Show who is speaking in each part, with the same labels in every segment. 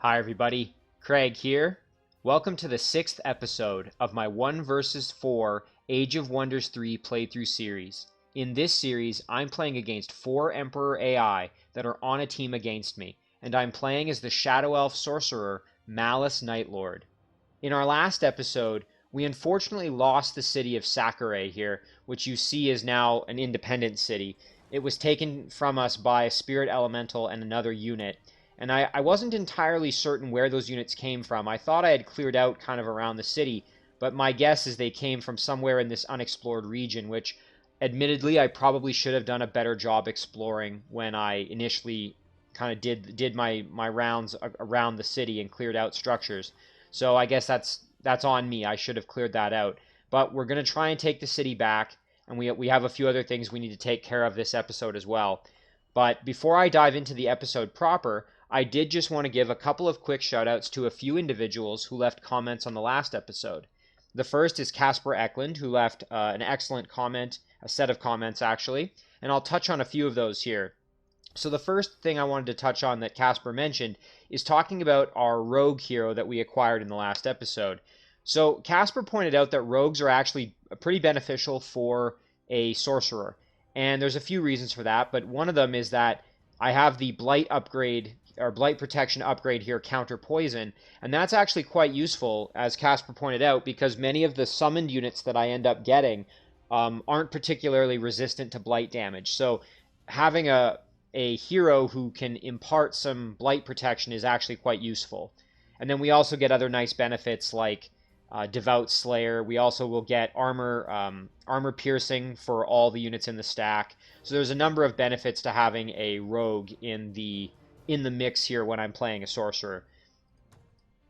Speaker 1: Hi everybody, Craig here. Welcome to the 6th episode of my 1 vs 4 Age of Wonders 3 playthrough series. In this series, I'm playing against 4 Emperor AI that are on a team against me, and I'm playing as the Shadow Elf Sorcerer, Malus Nightlord. In our last episode, we unfortunately lost the city of Sakurai here, which you see is now an independent city. It was taken from us by a spirit elemental and another unit, and I wasn't entirely certain where those units came from. I thought I had cleared out kind of around the city, but my guess is they came from somewhere in this unexplored region, which admittedly I probably should have done a better job exploring when I initially kind of did my rounds around the city and cleared out structures. So I guess that's on me. I should have cleared that out. But we're going to try and take the city back, and we have a few other things we need to take care of this episode as well. But before I dive into the episode proper, I did just want to give a couple of quick shoutouts to a few individuals who left comments on the last episode. The first is Casper Eklund, who left an excellent comment, a set of comments actually, and I'll touch on a few of those here. So the first thing I wanted to touch on that Casper mentioned is talking about our rogue hero that we acquired in the last episode. So Casper pointed out that rogues are actually pretty beneficial for a sorcerer, and there's a few reasons for that, but one of them is that I have the blight upgrade or blight protection upgrade here, counter poison, and that's actually quite useful, as Casper pointed out, because many of the summoned units that I end up getting aren't particularly resistant to blight damage. So having a hero who can impart some blight protection is actually quite useful. And then we also get other nice benefits like Devout Slayer. We also will get armor piercing for all the units in the stack. So there's a number of benefits to having a rogue in the mix here when I'm playing a sorcerer.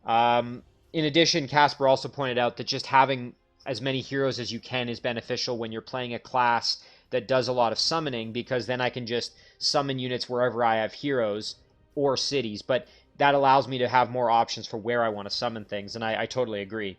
Speaker 1: In addition, Casper also pointed out that just having as many heroes as you can is beneficial when you're playing a class that does a lot of summoning, because then I can just summon units wherever I have heroes or cities, but that allows me to have more options for where I want to summon things, and I totally agree.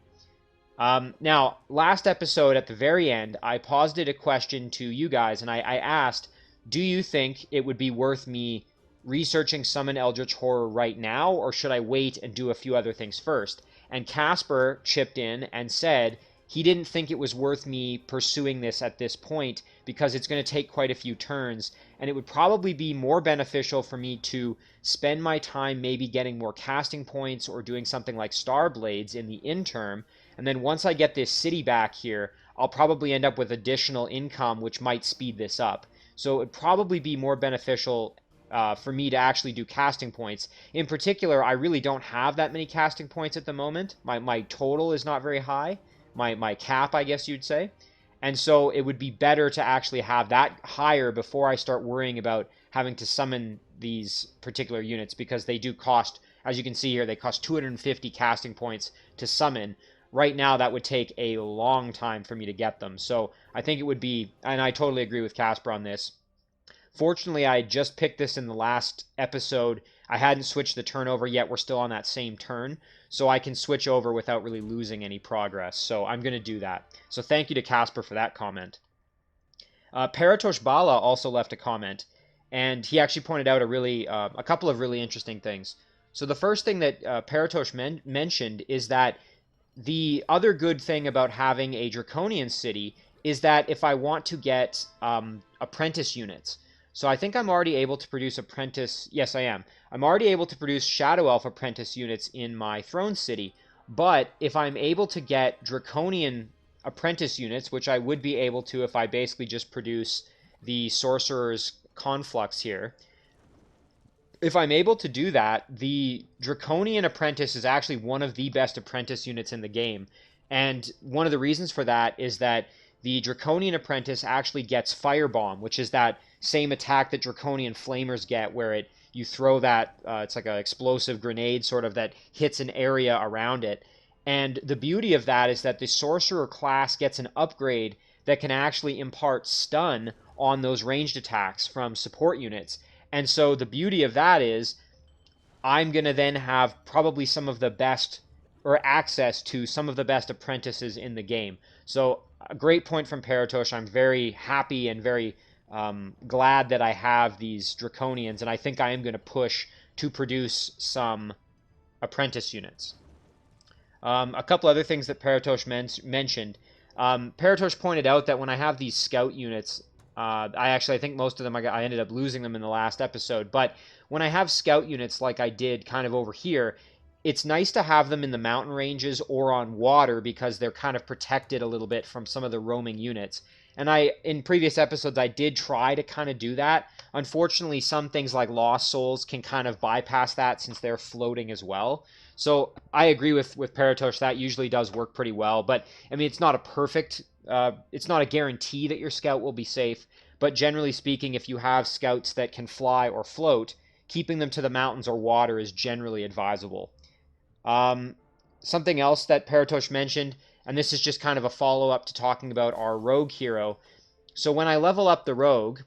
Speaker 1: Now, last episode at the very end, I posited a question to you guys, and I asked, do you think it would be worth me researching Summon Eldritch Horror right now, or should I wait and do a few other things first? And Casper chipped in and said he didn't think it was worth me pursuing this at this point because it's going to take quite a few turns, and it would probably be more beneficial for me to spend my time maybe getting more casting points or doing something like Star Blades in the interim, and then once I get this city back here, I'll probably end up with additional income which might speed this up. So it would probably be more beneficial for me to actually do casting points. In particular, I really don't have that many casting points at the moment. My total is not very high. My cap, I guess you'd say. And so it would be better to actually have that higher before I start worrying about having to summon these particular units, because they do cost, as you can see here, they cost 250 casting points to summon. Right now, that would take a long time for me to get them. So I think it would be, and I totally agree with Casper on this. Fortunately, I just picked this in the last episode. I hadn't switched the turnover yet. We're still on that same turn, so I can switch over without really losing any progress. So I'm going to do that. So thank you to Casper for that comment. Paratosh Bala also left a comment, and he actually pointed out a couple of really interesting things. So the first thing that Paratosh mentioned is that the other good thing about having a Draconian city is that if I want to get apprentice units, so I think I'm already able to produce apprentice. Yes, I am. I'm already able to produce Shadow Elf apprentice units in my Throne City. But if I'm able to get Draconian apprentice units, which I would be able to if I basically just produce the Sorcerer's Conflux here, if I'm able to do that, the Draconian apprentice is actually one of the best apprentice units in the game. And one of the reasons for that is that the Draconian apprentice actually gets Firebomb, which is that same attack that Draconian Flamers get, where you throw that, it's like an explosive grenade sort of that hits an area around it. And the beauty of that is that the Sorcerer class gets an upgrade that can actually impart stun on those ranged attacks from support units. And so the beauty of that is I'm going to then have probably some of the best, or access to some of the best apprentices in the game. So a great point from Paratosh. I'm very happy and very glad that I have these Draconians, and I think I am going to push to produce some apprentice units. A couple other things that Paratosh mentioned. Paratosh pointed out that when I have these scout units, I think most of them, I ended up losing them in the last episode, but when I have scout units like I did kind of over here, it's nice to have them in the mountain ranges or on water because they're kind of protected a little bit from some of the roaming units. And in previous episodes, I did try to kind of do that. Unfortunately, some things like Lost Souls can kind of bypass that since they're floating as well. So I agree with Paratosh, that usually does work pretty well. But, I mean, it's not a perfect, it's not a guarantee that your scout will be safe. But generally speaking, if you have scouts that can fly or float, keeping them to the mountains or water is generally advisable. Something else that Paratosh mentioned, and this is just kind of a follow-up to talking about our rogue hero. So when I level up the rogue,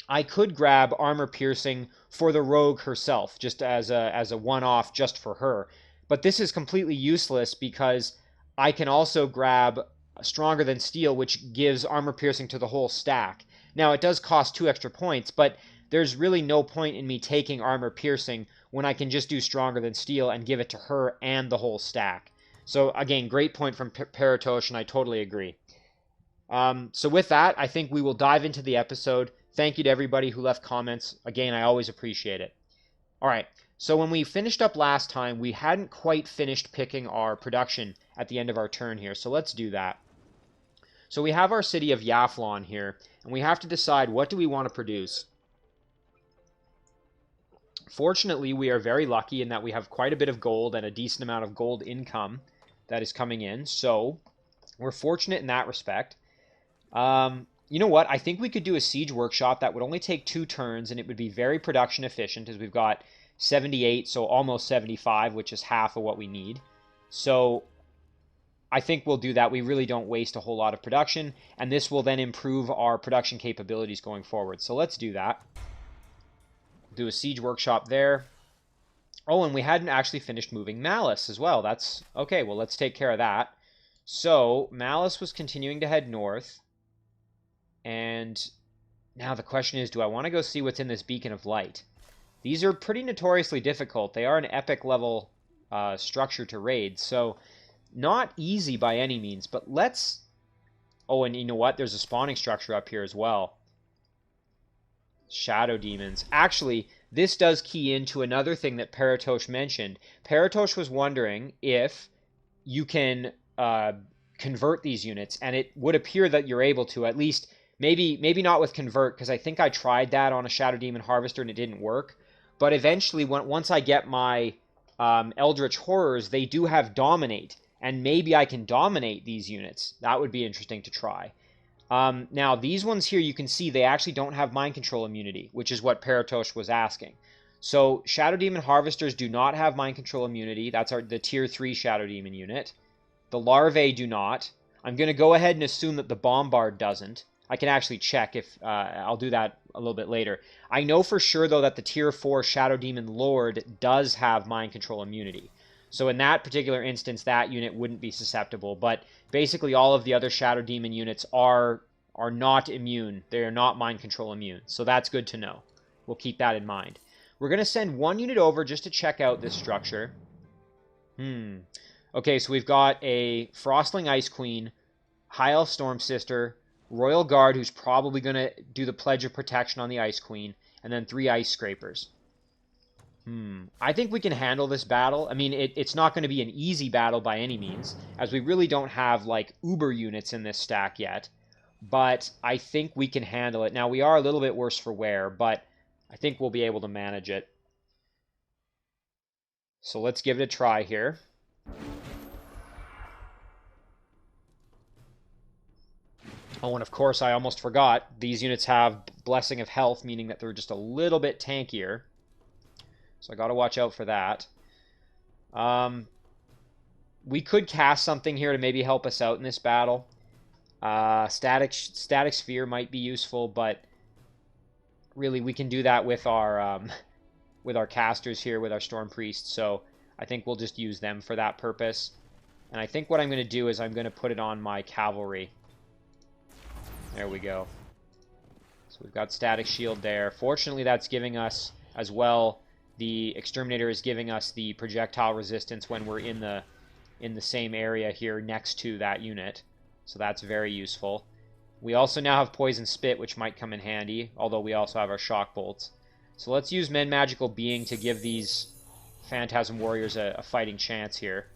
Speaker 1: I could grab armor piercing for the rogue herself, just as a one-off just for her. But this is completely useless because I can also grab stronger than steel, which gives armor piercing to the whole stack. Now, it does cost 2 extra points, but there's really no point in me taking armor piercing when I can just do stronger than steel and give it to her and the whole stack. So again, great point from Paratosh, and I totally agree. So with that, I think we will dive into the episode. Thank you to everybody who left comments. Again, I always appreciate it. All right, so when we finished up last time, we hadn't quite finished picking our production at the end of our turn here, so let's do that. So we have our city of Yaflon here, and we have to decide what do we want to produce. Fortunately, we are very lucky in that we have quite a bit of gold and a decent amount of gold income that is coming in, so we're fortunate in that respect. You know what? I think we could do a siege workshop that would only take 2 turns, and it would be very production efficient, as we've got 78, so almost 75, which is half of what we need. So I think we'll do that. We really don't waste a whole lot of production, and this will then improve our production capabilities going forward. So let's do that. Do a siege workshop there. Oh, and we hadn't actually finished moving Malus as well. That's okay. Well, let's take care of that. So Malus was continuing to head north. And now the question is, do I want to go see what's in this beacon of light? These are pretty notoriously difficult. They are an epic level structure to raid, so not easy by any means, but let's... Oh, and you know what? There's a spawning structure up here as well. Shadow demons. Actually, this does key into another thing that Paratosh mentioned. Paratosh was wondering if you can convert these units, and it would appear that you're able to, at least... Maybe not with convert, because I think I tried that on a Shadow Demon Harvester and it didn't work. But eventually, once I get my Eldritch Horrors, they do have Dominate. And maybe I can dominate these units. That would be interesting to try. Now, these ones here, you can see they actually don't have Mind Control immunity, which is what Paratosh was asking. So, Shadow Demon Harvesters do not have Mind Control immunity. That's the Tier 3 Shadow Demon unit. The Larvae do not. I'm going to go ahead and assume that the Bombard doesn't. I can actually check if I'll do that a little bit later. I know for sure, though, that the Tier 4 Shadow Demon Lord does have Mind Control immunity. So in that particular instance, that unit wouldn't be susceptible. But basically all of the other Shadow Demon units are not immune. They are not Mind Control immune. So that's good to know. We'll keep that in mind. We're going to send 1 unit over just to check out this structure. Okay, so we've got a Frostling Ice Queen, High Elf Storm Sister, Royal Guard, who's probably going to do the Pledge of Protection on the Ice Queen, and then 3 Ice Scrapers. I think we can handle this battle. I mean, it's not going to be an easy battle by any means, as we really don't have, like, Uber units in this stack yet. But I think we can handle it. Now, we are a little bit worse for wear, but I think we'll be able to manage it. So let's give it a try here. Oh, and of course, I almost forgot, these units have Blessing of Health, meaning that they're just a little bit tankier. So I got to watch out for that. We could cast something here to maybe help us out in this battle. Static Sphere might be useful, but really we can do that with our casters here, with our Storm Priests. So I think we'll just use them for that purpose. And I think what I'm going to do is I'm going to put it on my Cavalry. There we go. So we've got Static Shield there. Fortunately, that's giving us, as well, the Exterminator is giving us the projectile resistance when we're in the same area here next to that unit. So that's very useful. We also now have Poison Spit, which might come in handy, although we also have our Shock Bolts. So let's use Men Magical Being to give these Phantasm Warriors a fighting chance here.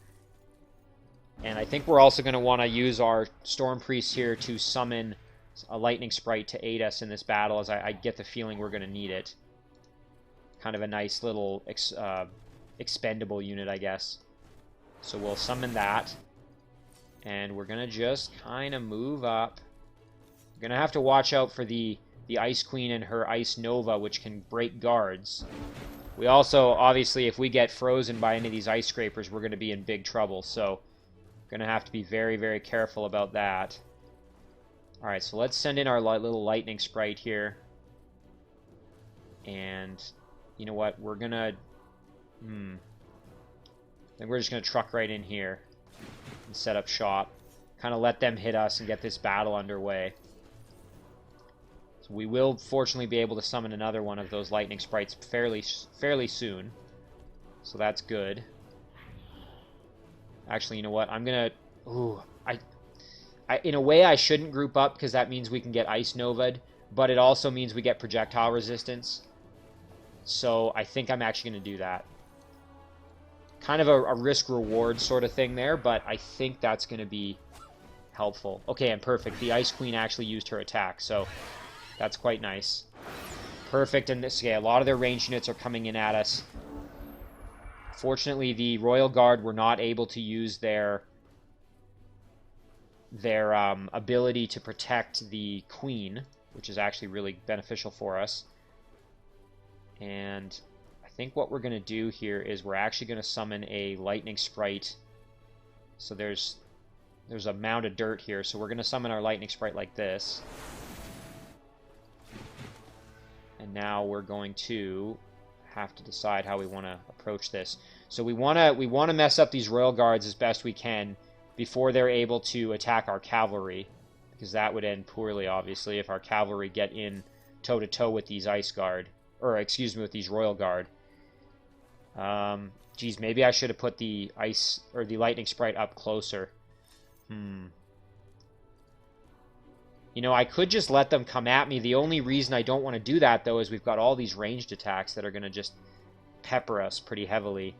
Speaker 1: And I think we're also going to want to use our Storm Priest here to summon a Lightning Sprite to aid us in this battle, as I get the feeling we're going to need it. Kind of a nice little expendable unit, I guess. So we'll summon that. And we're going to just kind of move up. We're going to have to watch out for the Ice Queen and her Ice Nova, which can break guards. We also, obviously, if we get frozen by any of these Ice Scrapers, we're going to be in big trouble. So going to have to be very, very careful about that. Alright, so let's send in our little Lightning Sprite here. And you know what? We're going to... I think we're just going to truck right in here and set up shop. Kind of let them hit us and get this battle underway. So we will, fortunately, be able to summon another one of those Lightning Sprites fairly soon. So that's good. Actually, you know what? I'm going to... Ooh, in a way, I shouldn't group up because that means we can get Ice Nova'd, but it also means we get projectile resistance. So I think I'm actually going to do that. Kind of a risk-reward sort of thing there, but I think that's going to be helpful. Okay, and perfect. The Ice Queen actually used her attack, so that's quite nice. Perfect, and this, yeah, a lot of their ranged units are coming in at us. Fortunately, the Royal Guard were not able to use their ability to protect the Queen, which is actually really beneficial for us. And I think what we're going to do here is we're actually going to summon a Lightning Sprite. So there's a mound of dirt here, so we're going to summon our Lightning Sprite like this. And now we're going to have to decide how we want to approach this. So we want to mess up these Royal Guards as best we can before they're able to attack our cavalry, because that would end poorly, obviously, if our cavalry get in toe-to-toe with these Ice Guard, or excuse me, with these Royal Guard. Geez, maybe I should have put the Ice, or the Lightning Sprite up closer. You know, I could just let them come at me. The only reason I don't want to do that, though, is we've got all these ranged attacks that are going to just pepper us pretty heavily.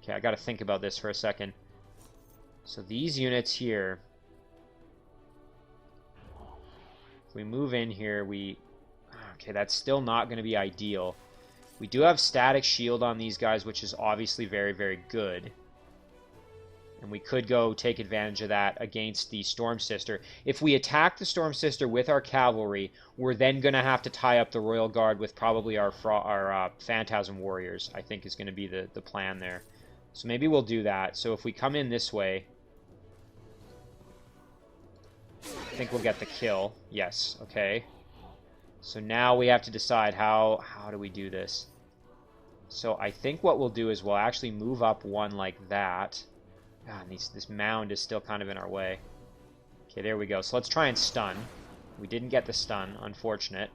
Speaker 1: Okay, I got to think about this for a second. So these units here, if we move in here, okay, that's still not going to be ideal. We do have static shield on these guys, which is obviously very, very good. And we could go take advantage of that against the Storm Sister. If we attack the Storm Sister with our cavalry, we're then going to have to tie up the Royal Guard with probably our Phantasm Warriors, I think is going to be the plan there. So maybe we'll do that. So if we come in this way, I think we'll get the kill. Yes, okay. So now we have to decide how do we do this. So I think what we'll do is we'll actually move up one like that. God, this mound is still kind of in our way. Okay, there we go. So let's try and stun. We didn't get the stun, unfortunate.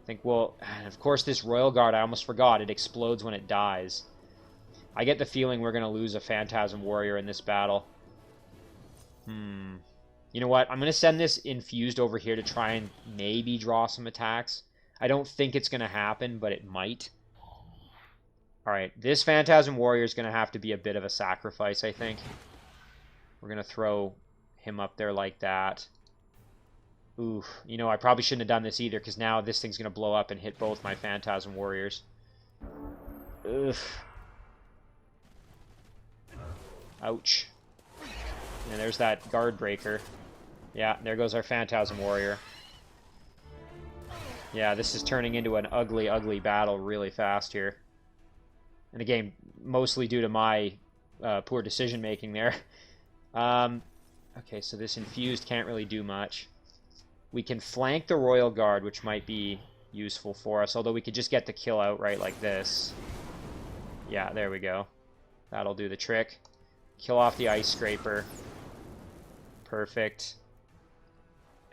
Speaker 1: I think we'll... And of course, this Royal Guard, I almost forgot, it explodes when it dies. I get the feeling we're going to lose a Phantasm Warrior in this battle. You know what? I'm going to send this infused over here to try and maybe draw some attacks. I don't think it's going to happen, but it might. Alright, this Phantasm Warrior is going to have to be a bit of a sacrifice, I think. We're going to throw him up there like that. Oof. You know, I probably shouldn't have done this either, because now this thing's going to blow up and hit both my Phantasm Warriors. Oof. Ouch. And there's that guard breaker. Yeah, there goes our Phantasm Warrior. Yeah, this is turning into an ugly, ugly battle really fast here. And again, mostly due to my poor decision-making there. Okay, so this infused can't really do much. We can flank the Royal Guard, which might be useful for us, although we could just get the kill outright like this. Yeah, there we go. That'll do the trick. Kill off the Ice Scraper. Perfect.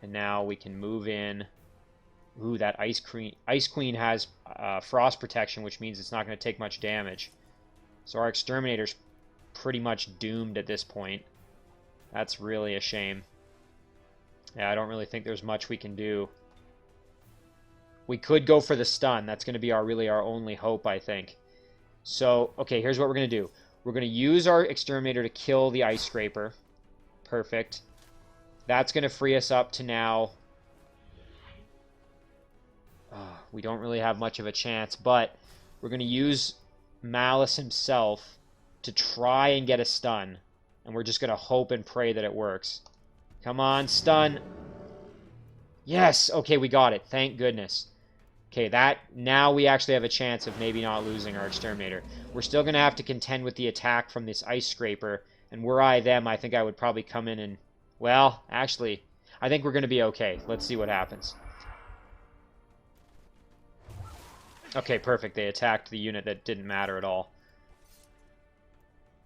Speaker 1: And now we can move in Ooh, that Ice Queen has frost protection, which means it's not going to take much damage. So our Exterminator's pretty much doomed at this point. That's really a shame. Yeah, I don't really think there's much we can do. We could go for the stun. That's going to be really our only hope, I think. So, okay, here's what we're going to do. We're going to use our Exterminator to kill the Ice Scraper. Perfect. That's going to free us up to now. We don't really have much of a chance, but we're going to use Malus himself to try and get a stun. And we're just going to hope and pray that it works. Come on, stun. Yes! Okay, we got it. Thank goodness. Okay, now we actually have a chance of maybe not losing our Exterminator. We're still going to have to contend with the attack from this Ice Scraper. And were I them, I think I would probably come in and... Well, actually, I think we're going to be okay. Let's see what happens. Okay, perfect. They attacked the unit that didn't matter at all.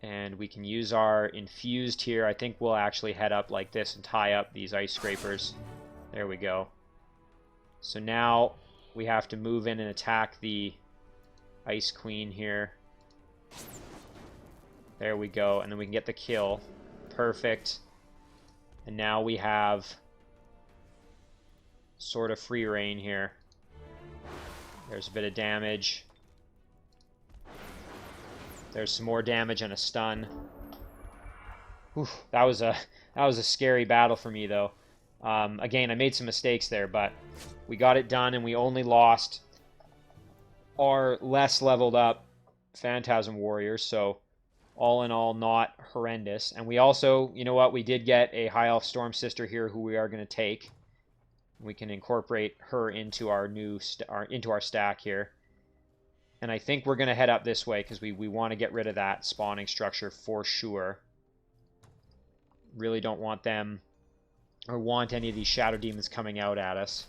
Speaker 1: And we can use our Infused here. I think we'll actually head up like this and tie up these Ice Scrapers. There we go. So now we have to move in and attack the Ice Queen here. There we go. And then we can get the kill. Perfect. And now we have sort of free reign here. There's a bit of damage. There's some more damage and a stun. Whew, that was a scary battle for me, though. Again, I made some mistakes there, but we got it done, and we only lost our less leveled up Phantasm Warriors, so all in all, not horrendous. And we also, you know what, we did get a High Elf Storm Sister here who we are going to take. We can incorporate her into our into our stack here. And I think we're going to head up this way because we want to get rid of that spawning structure for sure. Really don't want them or want any of these Shadow Demons coming out at us.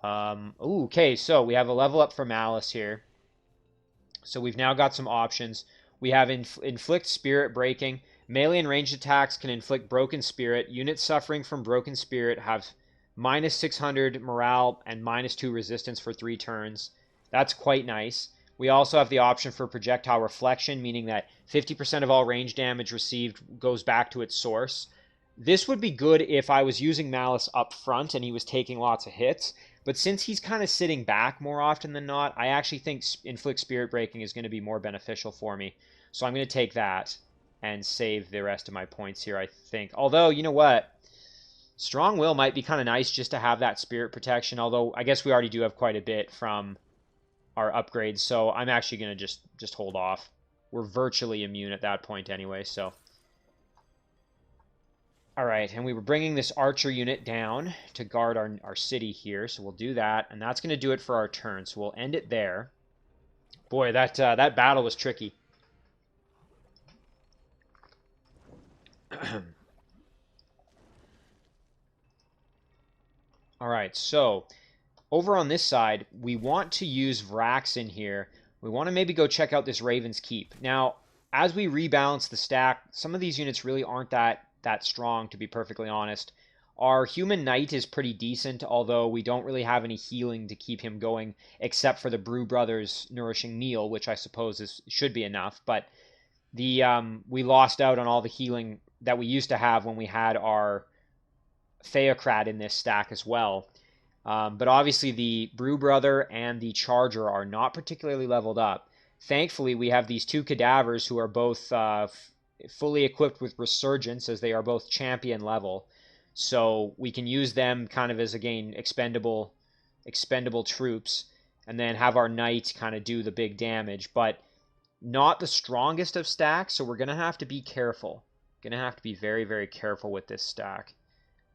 Speaker 1: Ooh, okay, so we have a level up for Malus here. So we've now got some options. We have Inflict Spirit Breaking. Melee and ranged attacks can inflict Broken Spirit. Units suffering from Broken Spirit have minus 600 morale and minus 2 resistance for 3 turns. That's quite nice. We also have the option for Projectile Reflection, meaning that 50% of all range damage received goes back to its source. This would be good if I was using Malus up front and he was taking lots of hits. But since he's kind of sitting back more often than not, I actually think Inflict Spirit Breaking is going to be more beneficial for me. So I'm going to take that and save the rest of my points here, I think. Although, you know what? Strong Will might be kind of nice just to have that Spirit Protection. Although, I guess we already do have quite a bit from our upgrades. So I'm actually going to just hold off. We're virtually immune at that point anyway, so... Alright, and we were bringing this archer unit down to guard our city here, so we'll do that, and that's going to do it for our turn, so we'll end it there. Boy, that battle was tricky. Alright, so over on this side, we want to use Vrax in here. We want to maybe go check out this Raven's Keep. Now, as we rebalance the stack, some of these units really aren't that strong, to be perfectly honest. Our human knight is pretty decent, although we don't really have any healing to keep him going, except for the Brew Brothers' nourishing meal, which I suppose should be enough. But we lost out on all the healing that we used to have when we had our Theocrat in this stack as well. But obviously the Brew Brother and the Charger are not particularly leveled up. Thankfully, we have these 2 cadavers who are both fully equipped with Resurgence, as they are both champion level. So we can use them kind of as, again, expendable troops, and then have our knight kind of do the big damage. But not the strongest of stacks, so we're going to have to be careful. Going to have to be very, very careful with this stack.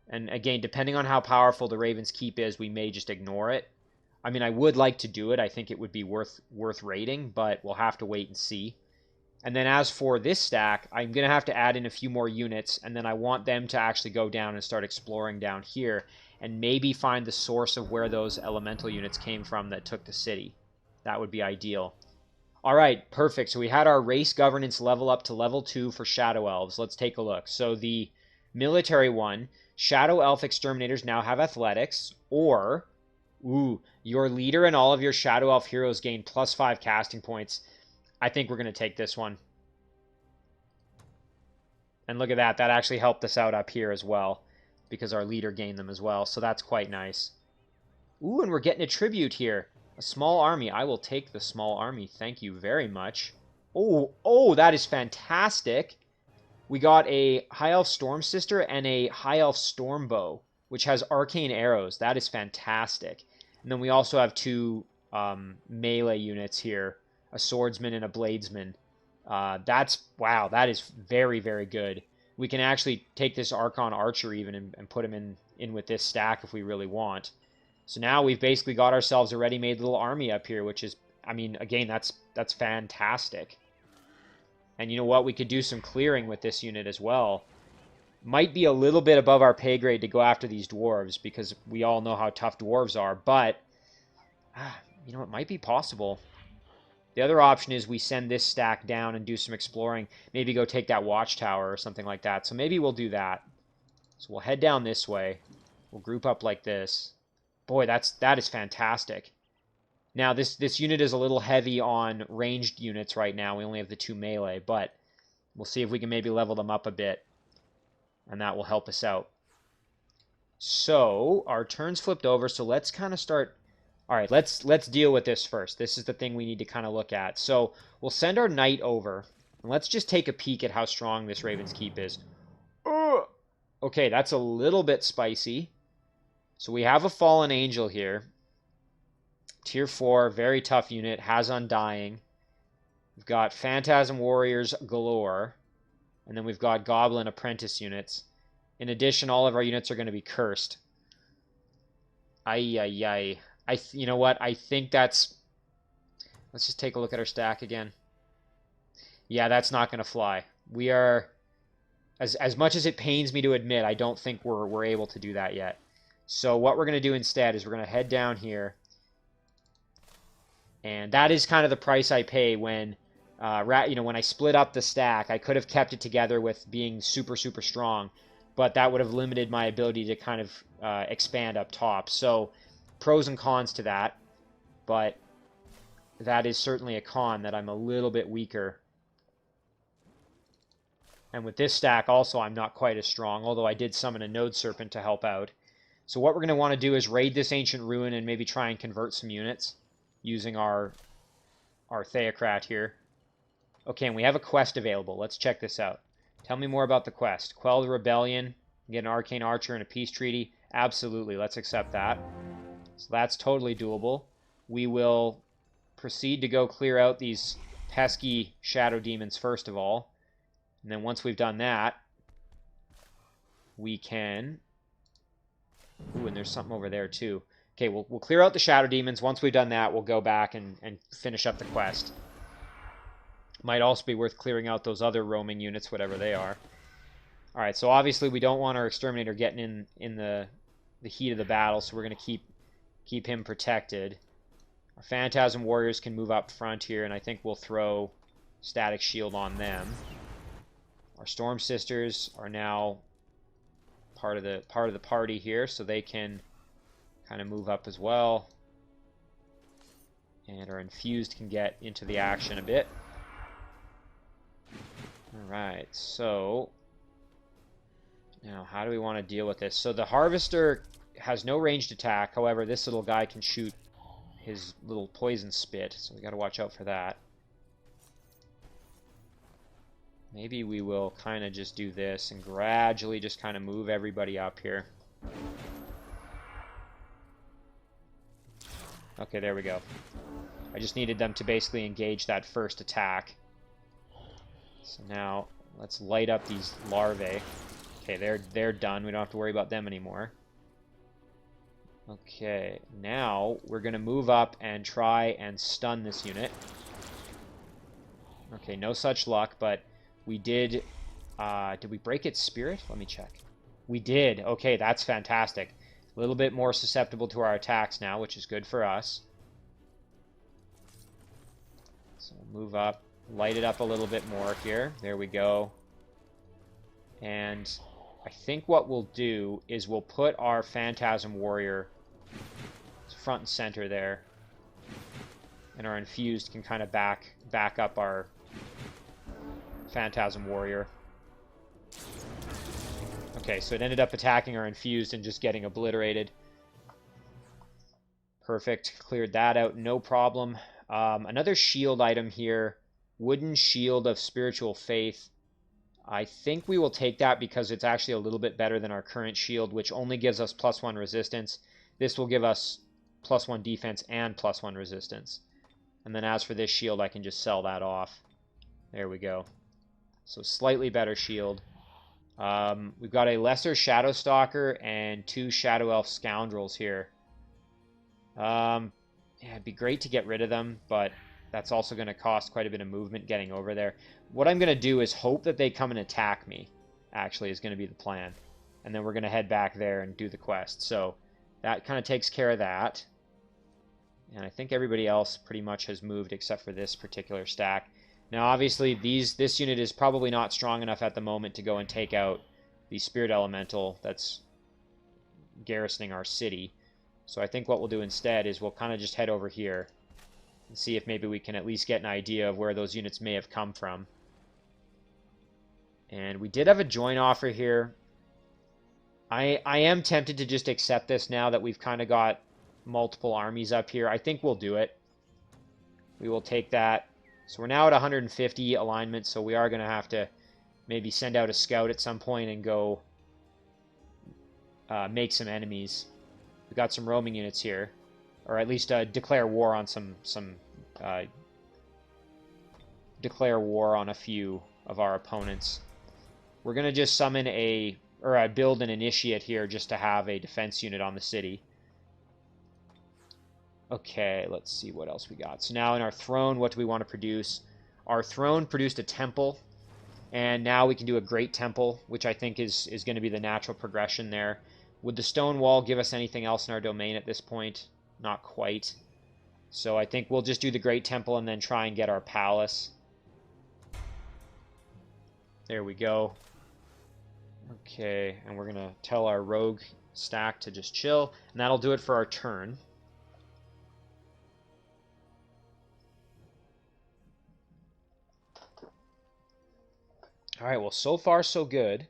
Speaker 1: And again, depending on how powerful the Raven's Keep is, we may just ignore it. I mean, I would like to do it. I think it would be worth raiding, but we'll have to wait and see. And then as for this stack, I'm going to have to add in a few more units, and then I want them to actually go down and start exploring down here, and maybe find the source of where those elemental units came from that took the city. That would be ideal. All right, perfect. So we had our race governance level up to level 2 for Shadow Elves. Let's take a look. So the military one, Shadow Elf Exterminators now have athletics, or Ooh, your leader and all of your Shadow Elf heroes gain +5 casting points. I think we're going to take this one. And look at that. That actually helped us out up here as well, because our leader gained them as well. So that's quite nice. Ooh, and we're getting a tribute here. A small army. I will take the small army. Thank you very much. Oh, that is fantastic. We got a High Elf Storm Sister and a High Elf Storm Bow, which has arcane arrows. That is fantastic. And then we also have two melee units here, a swordsman and a bladesman. Wow, that is very, very good. We can actually take this Archon Archer even and put him in with this stack if we really want. So now we've basically got ourselves a ready-made little army up here, which is, I mean, again, that's fantastic. And you know what? We could do some clearing with this unit as well. Might be a little bit above our pay grade to go after these dwarves, because we all know how tough dwarves are, but you know, it might be possible. The other option is we send this stack down and do some exploring, maybe go take that watchtower or something like that. So maybe we'll do that. So we'll head down this way. We'll group up like this. Boy, that is fantastic. Now, this unit is a little heavy on ranged units right now. We only have the 2 melee, but we'll see if we can maybe level them up a bit, and that will help us out. So, our turn's flipped over, so let's kind of start... All right, let's deal with this first. This is the thing we need to kind of look at. So, we'll send our knight over, and let's just take a peek at how strong this Raven's Keep is. Okay, that's a little bit spicy. So, we have a Fallen Angel here. Tier 4, very tough unit, has Undying. We've got Phantasm Warriors galore. And then we've got Goblin Apprentice units. In addition, all of our units are going to be cursed. You know what? I think that's... Let's just take a look at our stack again. Yeah, that's not going to fly. We are... As much as it pains me to admit, I don't think we're able to do that yet. So what we're going to do instead is we're going to head down here. And that is kind of the price I pay when, when I split up the stack. I could have kept it together with being super, super strong, but that would have limited my ability to kind of expand up top. So, pros and cons to that, but that is certainly a con, that I'm a little bit weaker. And with this stack also, I'm not quite as strong, although I did summon a Node Serpent to help out. So what we're going to want to do is raid this Ancient Ruin and maybe try and convert some units using our Theocrat here. Okay, and we have a quest available. Let's check this out. Tell me more about the quest. Quell the Rebellion, get an Arcane Archer and a Peace Treaty. Absolutely, let's accept that. So that's totally doable. We will proceed to go clear out these pesky Shadow Demons first of all. And then once we've done that, we can... Ooh, and there's something over there too. Okay, we'll clear out the Shadow Demons. Once we've done that, we'll go back and finish up the quest. Might also be worth clearing out those other roaming units, whatever they are. Alright, so obviously we don't want our Exterminator getting in the heat of the battle, so we're going to keep him protected. Our Phantasm Warriors can move up front here, and I think we'll throw Static Shield on them. Our Storm Sisters are now part of the party here, so they can kind of move up as well. And our Infused can get into the action a bit. Alright, so now how do we want to deal with this? So the Harvester has no ranged attack, however this little guy can shoot his little poison spit, so we got to watch out for that. Maybe we will kind of just do this and gradually just kind of move everybody up here. Okay, there we go. I just needed them to basically engage that first attack. So now, let's light up these larvae. Okay, they're done. We don't have to worry about them anymore. Okay, now we're going to move up and try and stun this unit. Okay, no such luck, but we did we break its spirit? Let me check. We did. Okay, that's fantastic. A little bit more susceptible to our attacks now, which is good for us. So move up, light it up a little bit more here. There we go. And I think what we'll do is we'll put our Phantasm Warrior front and center there. And our infused can kind of back up our Phantasm Warrior. Okay, so it ended up attacking our infused and just getting obliterated. Perfect. Cleared that out, no problem. Another shield item here. Wooden Shield of Spiritual Faith. I think we will take that because it's actually a little bit better than our current shield, which only gives us +1 resistance. This will give us +1 defense and +1 resistance. And then as for this shield, I can just sell that off. There we go. So slightly better shield. We've got a lesser Shadow Stalker and 2 Shadow Elf Scoundrels here. Yeah, it'd be great to get rid of them, but that's also going to cost quite a bit of movement getting over there. What I'm going to do is hope that they come and attack me, actually, is going to be the plan. And then we're going to head back there and do the quest. So that kind of takes care of that. And I think everybody else pretty much has moved except for this particular stack. Now, obviously, this unit is probably not strong enough at the moment to go and take out the Spirit Elemental that's garrisoning our city. So I think what we'll do instead is we'll kind of just head over here and see if maybe we can at least get an idea of where those units may have come from. And we did have a join offer here. I am tempted to just accept this now that we've kind of got multiple armies up here. I think we'll do it. We will take that. So we're now at 150 alignment, so we are going to have to maybe send out a scout at some point and go make some enemies. We've got some roaming units here, or at least declare war on declare war on a few of our opponents. We're going to just summon build an initiate here just to have a defense unit on the city. Okay, let's see what else we got. So now in our throne, what do we want to produce? Our throne produced a temple, and now we can do a great temple, which I think is going to be the natural progression there. Would the stone wall give us anything else in our domain at this point? Not quite. So I think we'll just do the great temple and then try and get our palace. There we go. Okay, and we're going to tell our rogue stack to just chill, and that'll do it for our turn. All right, well, so far so good.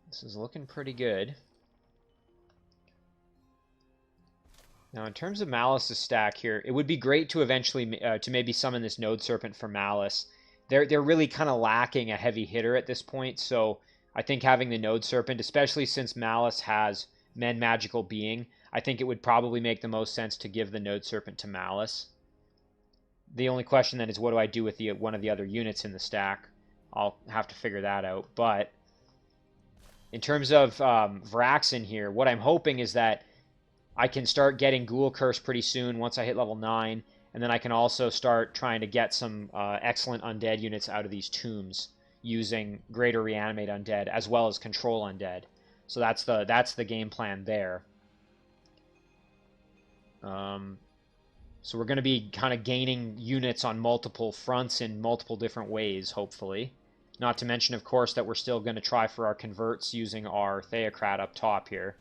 Speaker 1: This is looking pretty good. Now, in terms of Malus' stack here, it would be great to eventually to maybe summon this Node Serpent for Malus. They're really kind of lacking a heavy hitter at this point, so I think having the Node Serpent, especially since Malus has Men Magical Being, I think it would probably make the most sense to give the Node Serpent to Malus. The only question then is what do I do with one of the other units in the stack? I'll have to figure that out. But in terms of Vraxin here, what I'm hoping is that I can start getting Ghoul Curse pretty soon once I hit level 9, and then I can also start trying to get some excellent undead units out of these tombs using Greater Reanimate Undead as well as Control Undead. So that's the game plan there. So we're going to be kind of gaining units on multiple fronts in multiple different ways, hopefully. Not to mention, of course, that we're still going to try for our converts using our Theocrat up top here.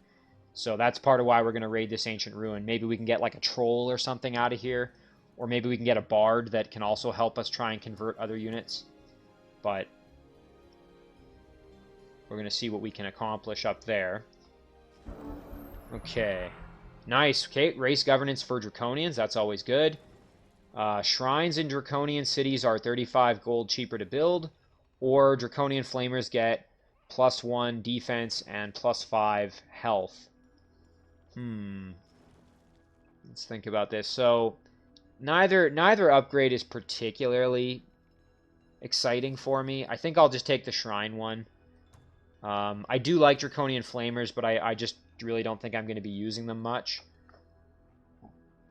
Speaker 1: So that's part of why we're going to raid this Ancient Ruin. Maybe we can get like a troll or something out of here. Or maybe we can get a bard that can also help us try and convert other units. But we're going to see what we can accomplish up there. Okay. Nice. Okay, race governance for Draconians. That's always good. Shrines in Draconian cities are 35 gold cheaper to build. Or Draconian Flamers get +1 defense and +5 health. Let's think about this. So neither upgrade is particularly exciting for me. I think I'll just take the Shrine one. I do like Draconian Flamers, but I just really don't think I'm going to be using them much.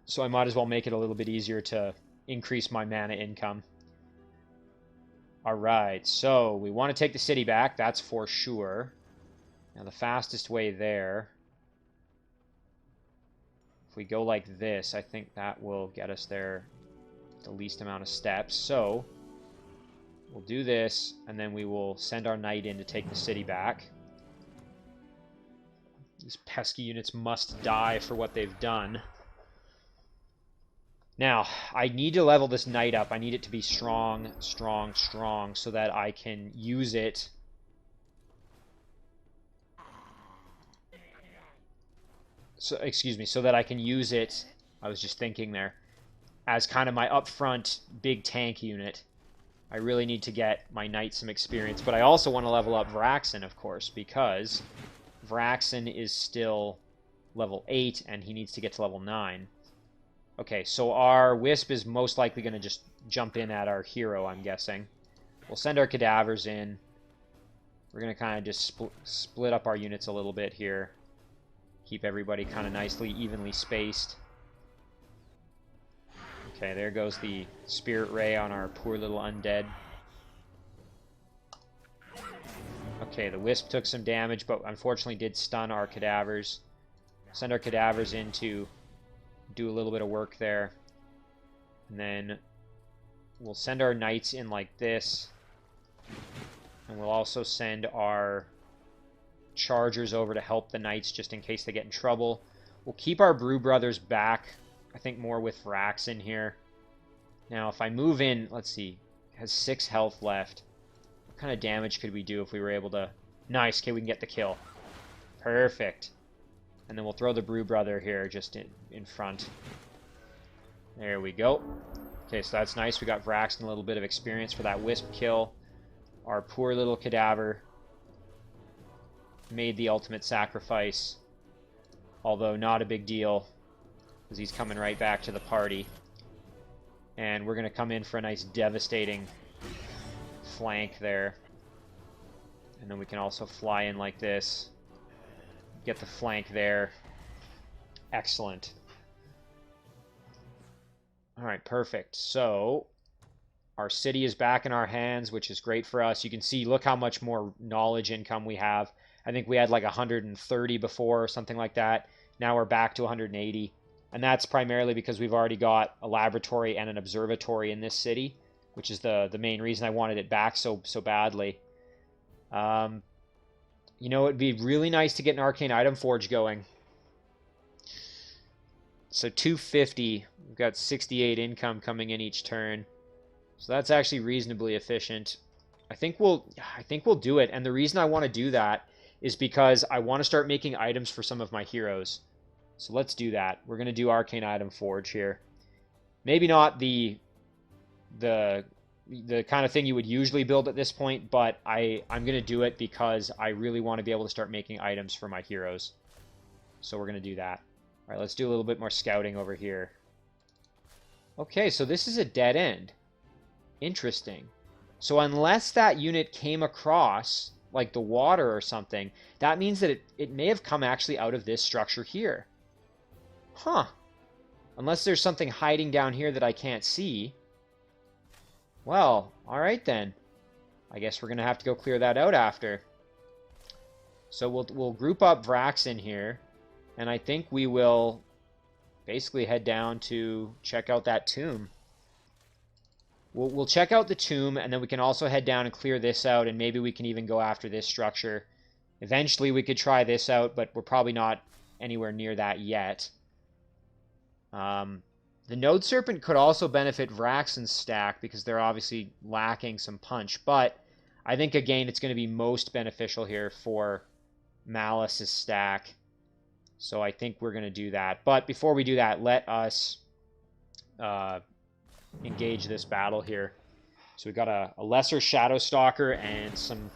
Speaker 1: So I might as well make it a little bit easier to increase my mana income. Alright, so we want to take the city back, that's for sure. Now the fastest way there, if we go like this, I think that will get us there the least amount of steps. So we'll do this, and then we will send our knight in to take the city back. These pesky units must die for what they've done. Now, I need to level this knight up. I need it to be strong, strong, strong, so that I can use it. So, excuse me, so that I can use it, I was just thinking there, as kind of my upfront big tank unit. I really need to get my knight some experience, but I also want to level up Vraxen, of course, because Vraxen is still level 8, and he needs to get to level 9. Okay, so our Wisp is most likely going to just jump in at our hero, I'm guessing. We'll send our cadavers in. We're going to kind of just split up our units a little bit here. Keep everybody kind of nicely, evenly spaced. Okay, there goes the Spirit Ray on our poor little undead. Okay, the Wisp took some damage, but unfortunately did stun our cadavers. Send our cadavers in to do a little bit of work there. And then we'll send our knights in like this. And we'll also send our chargers over to help the knights just in case they get in trouble. We'll keep our Brew Brothers back, I think more with Vraxen here. Now, if I move in, let's see, it has 6 health left. What kind of damage could we do if we were able to... Nice, okay, we can get the kill. Perfect. And then we'll throw the Brew Brother here just in front. There we go. Okay, so that's nice. We got Vraxen a little bit of experience for that Wisp kill. Our poor little cadaver made the ultimate sacrifice. Although not a big deal, because he's coming right back to the party. And we're going to come in for a nice devastating flank there. And then we can also fly in like this. Get the flank there. Excellent. Alright, perfect. So, our city is back in our hands, which is great for us. You can see, look how much more knowledge income we have. I think we had like 130 before or something like that. Now we're back to 180. And that's primarily because we've already got a laboratory and an observatory in this city, which is the main reason I wanted it back so badly. You know, it'd be really nice to get an Arcane Item Forge going. So 250, we've got 68 income coming in each turn. So that's actually reasonably efficient. I think we'll do it. And the reason I want to do that is because I want to start making items for some of my heroes. So let's do that. We're going to do Arcane Item Forge here. Maybe not the kind of thing you would usually build at this point, but I'm going to do it because I really want to be able to start making items for my heroes. So we're going to do that. All right, let's do a little bit more scouting over here. Okay, so this is a dead end. Interesting. So unless that unit came across, like the water or something, that means that it may have come actually out of this structure here. Huh. Unless there's something hiding down here that I can't see. Well, alright then. I guess we're going to have to go clear that out after. So we'll group up Vraxen here. And I think we will basically head down to check out that tomb. We'll check out the tomb, and then we can also head down and clear this out, and maybe we can even go after this structure. Eventually we could try this out, but we're probably not anywhere near that yet. The Node Serpent could also benefit Vraxen's stack, because they're obviously lacking some punch, but I think, again, it's going to be most beneficial here for Malus's stack. So I think we're going to do that. But before we do that, let us engage this battle here. So we've got a lesser Shadow Stalker and some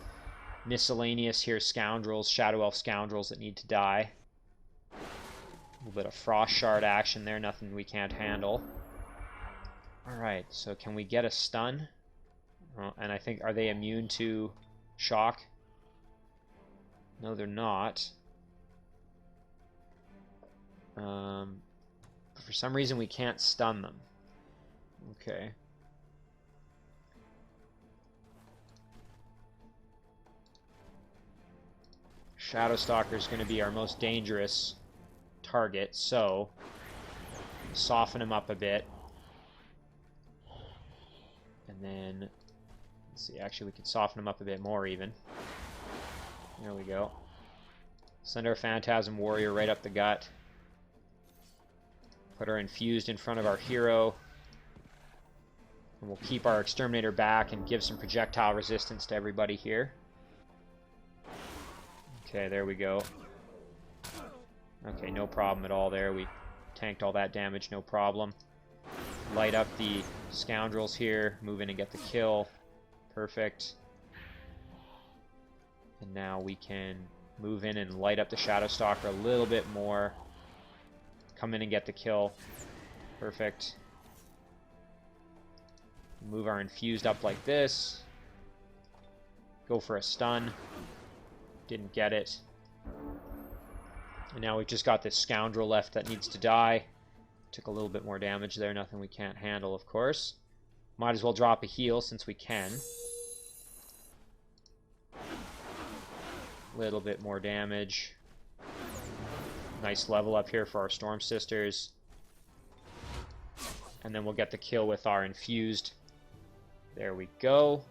Speaker 1: miscellaneous here scoundrels, Shadow Elf scoundrels that need to die. A little bit of Frost Shard action there, nothing we can't handle. Alright, so can we get a stun? And I think, are they immune to shock? No, they're not. But for some reason we can't stun them. Okay. Shadow Stalker is going to be our most dangerous target, so soften him up a bit. And then, let's see, actually we could soften him up a bit more even. There we go. Send our Phantasm Warrior right up the gut. Put our Infused in front of our hero. And we'll keep our Exterminator back and give some projectile resistance to everybody here. Okay, there we go. Okay, no problem at all there. We tanked all that damage, no problem. Light up the Scoundrels here. Move in and get the kill. Perfect. And now we can move in and light up the Shadow Stalker a little bit more. Come in and get the kill. Perfect. Move our Infused up like this. Go for a stun. Didn't get it. And now we've just got this Scoundrel left that needs to die. Took a little bit more damage there. Nothing we can't handle, of course. Might as well drop a heal since we can. Little bit more damage. Nice level up here for our Storm Sisters. And then we'll get the kill with our Infused. There we go.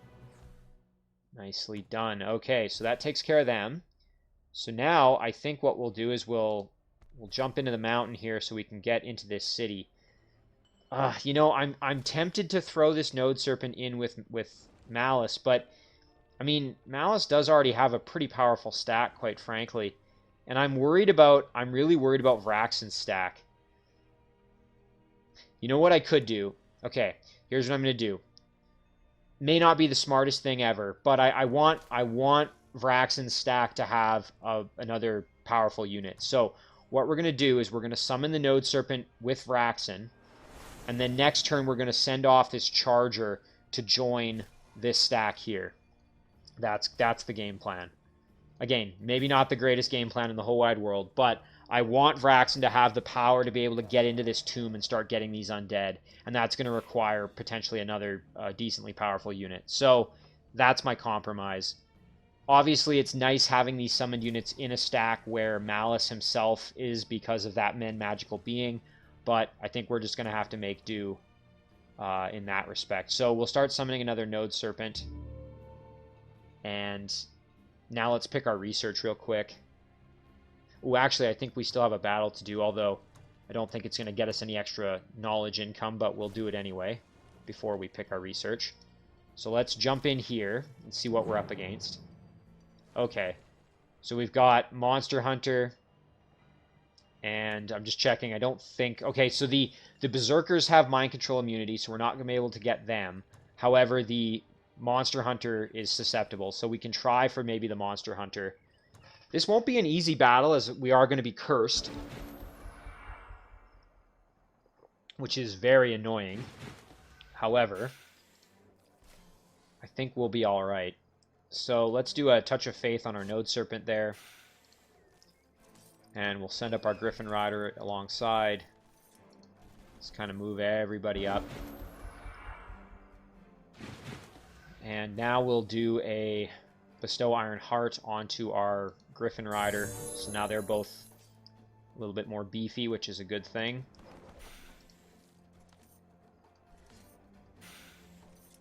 Speaker 1: Nicely done. Okay, so that takes care of them. So now I think what we'll do is we'll jump into the mountain here so we can get into this city. You know, I'm tempted to throw this Node Serpent in with Malus, but I mean, Malus does already have a pretty powerful stack, quite frankly. And I'm really worried about Vraxxin's stack. You know what I could do? Okay, here's what I'm going to do. May not be the smartest thing ever, but I want Vraxxin's stack to have another powerful unit. So what we're going to do is we're going to summon the Node Serpent with Vraxxin, and then next turn we're going to send off this Charger to join this stack here. That's the game plan. Again, maybe not the greatest game plan in the whole wide world, but I want Vraxxin to have the power to be able to get into this tomb and start getting these undead, and that's going to require potentially another decently powerful unit. So that's my compromise. Obviously, it's nice having these summoned units in a stack where Malus himself is because of that magical being, but I think we're just going to have to make do in that respect. So we'll start summoning another Node Serpent, and now let's pick our research real quick. Oh, actually, I think we still have a battle to do, although I don't think it's going to get us any extra knowledge income, but we'll do it anyway before we pick our research. So let's jump in here and see what we're up against. Okay, so we've got Monster Hunter, and I'm just checking. I don't think... Okay, so the Berserkers have Mind Control immunity, so we're not going to be able to get them. However, the Monster Hunter is susceptible, so we can try for maybe the Monster Hunter. This won't be an easy battle, as we are going to be cursed, which is very annoying. However, I think we'll be all right. So let's do a Touch of Faith on our Node Serpent there. And we'll send up our Griffin Rider alongside. Let's kind of move everybody up. And now we'll do a Bestow Iron Heart onto our Griffin Rider. So now they're both a little bit more beefy, which is a good thing.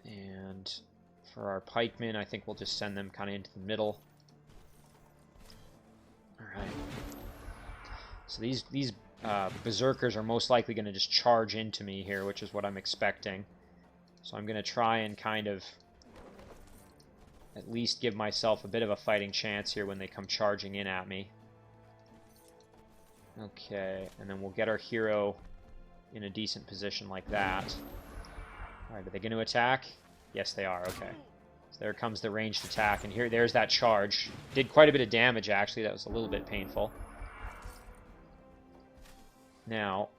Speaker 1: And for our pikemen, I think we'll just send them kind of into the middle. Alright. So these Berserkers are most likely going to just charge into me here, which is what I'm expecting. So I'm going to try and kind of at least give myself a bit of a fighting chance here when they come charging in at me. Okay, and then we'll get our hero in a decent position like that. Alright, are they going to attack? Yes, they are. Okay. So there comes the ranged attack, and there's that charge. Did quite a bit of damage, actually. That was a little bit painful. Now,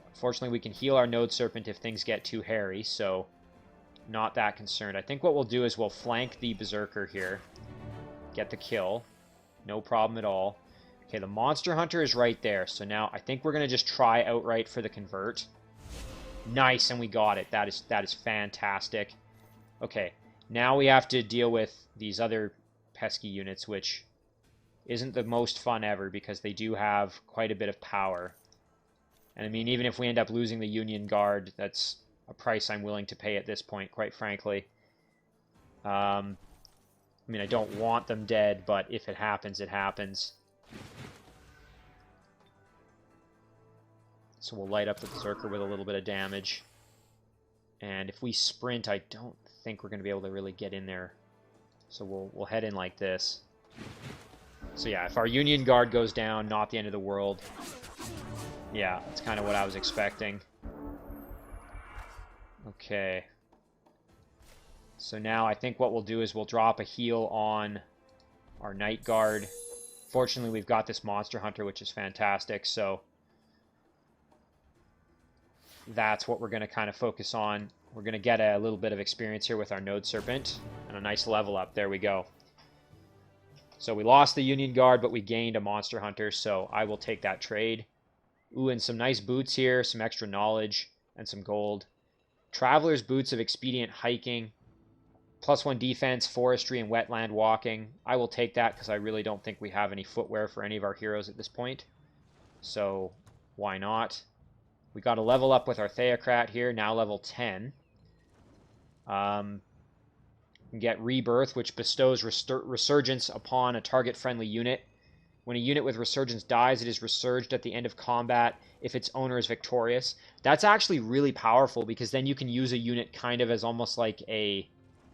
Speaker 1: unfortunately, we can heal our Node Serpent if things get too hairy, so not that concerned. I think what we'll do is we'll flank the Berserker here. Get the kill. No problem at all. Okay, the Monster Hunter is right there, so now I think we're going to just try outright for the Convert. Nice, and we got it. That is fantastic. Okay, now we have to deal with these other pesky units, which isn't the most fun ever because they do have quite a bit of power. And I mean, even if we end up losing the Union Guard, that's a price I'm willing to pay at this point, quite frankly. I mean, I don't want them dead, but if it happens, it happens. So we'll light up the Berserker with a little bit of damage. And if we sprint, I don't think we're going to be able to really get in there. So we'll head in like this. So yeah, if our Union Guard goes down, not the end of the world. Yeah, that's kind of what I was expecting. Okay. So now I think what we'll do is we'll drop a heal on our Night Guard. Fortunately, we've got this Monster Hunter, which is fantastic, so that's what we're going to kind of focus on. We're going to get a little bit of experience here with our Node Serpent, and a nice level up. There we go. So we lost the Union Guard, but we gained a Monster Hunter, so I will take that trade. Ooh, and some nice boots here, some extra knowledge, and some gold. Traveler's Boots of Expedient Hiking. +1 defense, forestry, and wetland walking. I will take that because I really don't think we have any footwear for any of our heroes at this point. So, why not? We got a level up with our Theocrat here, now level 10. We get Rebirth, which bestows Resurgence upon a target-friendly unit. When a unit with Resurgence dies, it is resurged at the end of combat if its owner is victorious. That's actually really powerful because then you can use a unit kind of as almost like a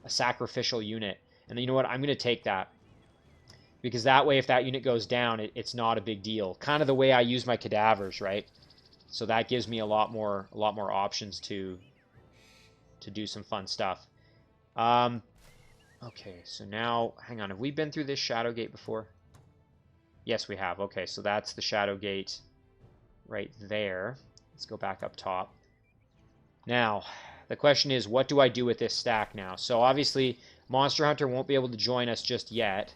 Speaker 1: sacrificial unit. And you know what? I'm going to take that. Because that way, if that unit goes down, it's not a big deal. Kind of the way I use my cadavers, right? So that gives me a lot more options to do some fun stuff. Okay, so now, hang on. Have we been through this Shadow Gate before? Yes, we have. Okay, so that's the Shadow Gate right there. Let's go back up top. Now, the question is, what do I do with this stack now? So obviously, Monster Hunter won't be able to join us just yet.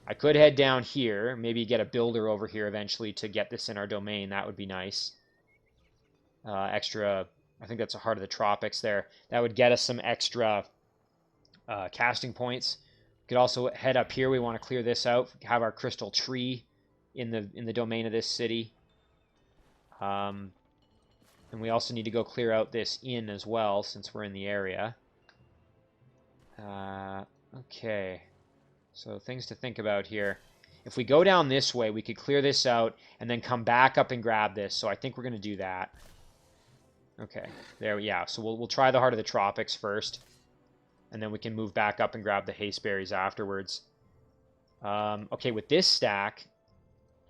Speaker 1: I could head down here, maybe get a builder over here eventually to get this in our domain. That would be nice. Extra, I think that's a Heart of the Tropics there. That would get us some extra casting points. We could also head up here. We want to clear this out. Have our crystal tree in the domain of this city. And we also need to go clear out this inn as well, since we're in the area. Okay. So things to think about here. If we go down this way, we could clear this out and then come back up and grab this. So I think we're going to do that. Okay. There, yeah. So we'll try the Heart of the Tropics first. And then we can move back up and grab the haste berries afterwards. Okay, with this stack,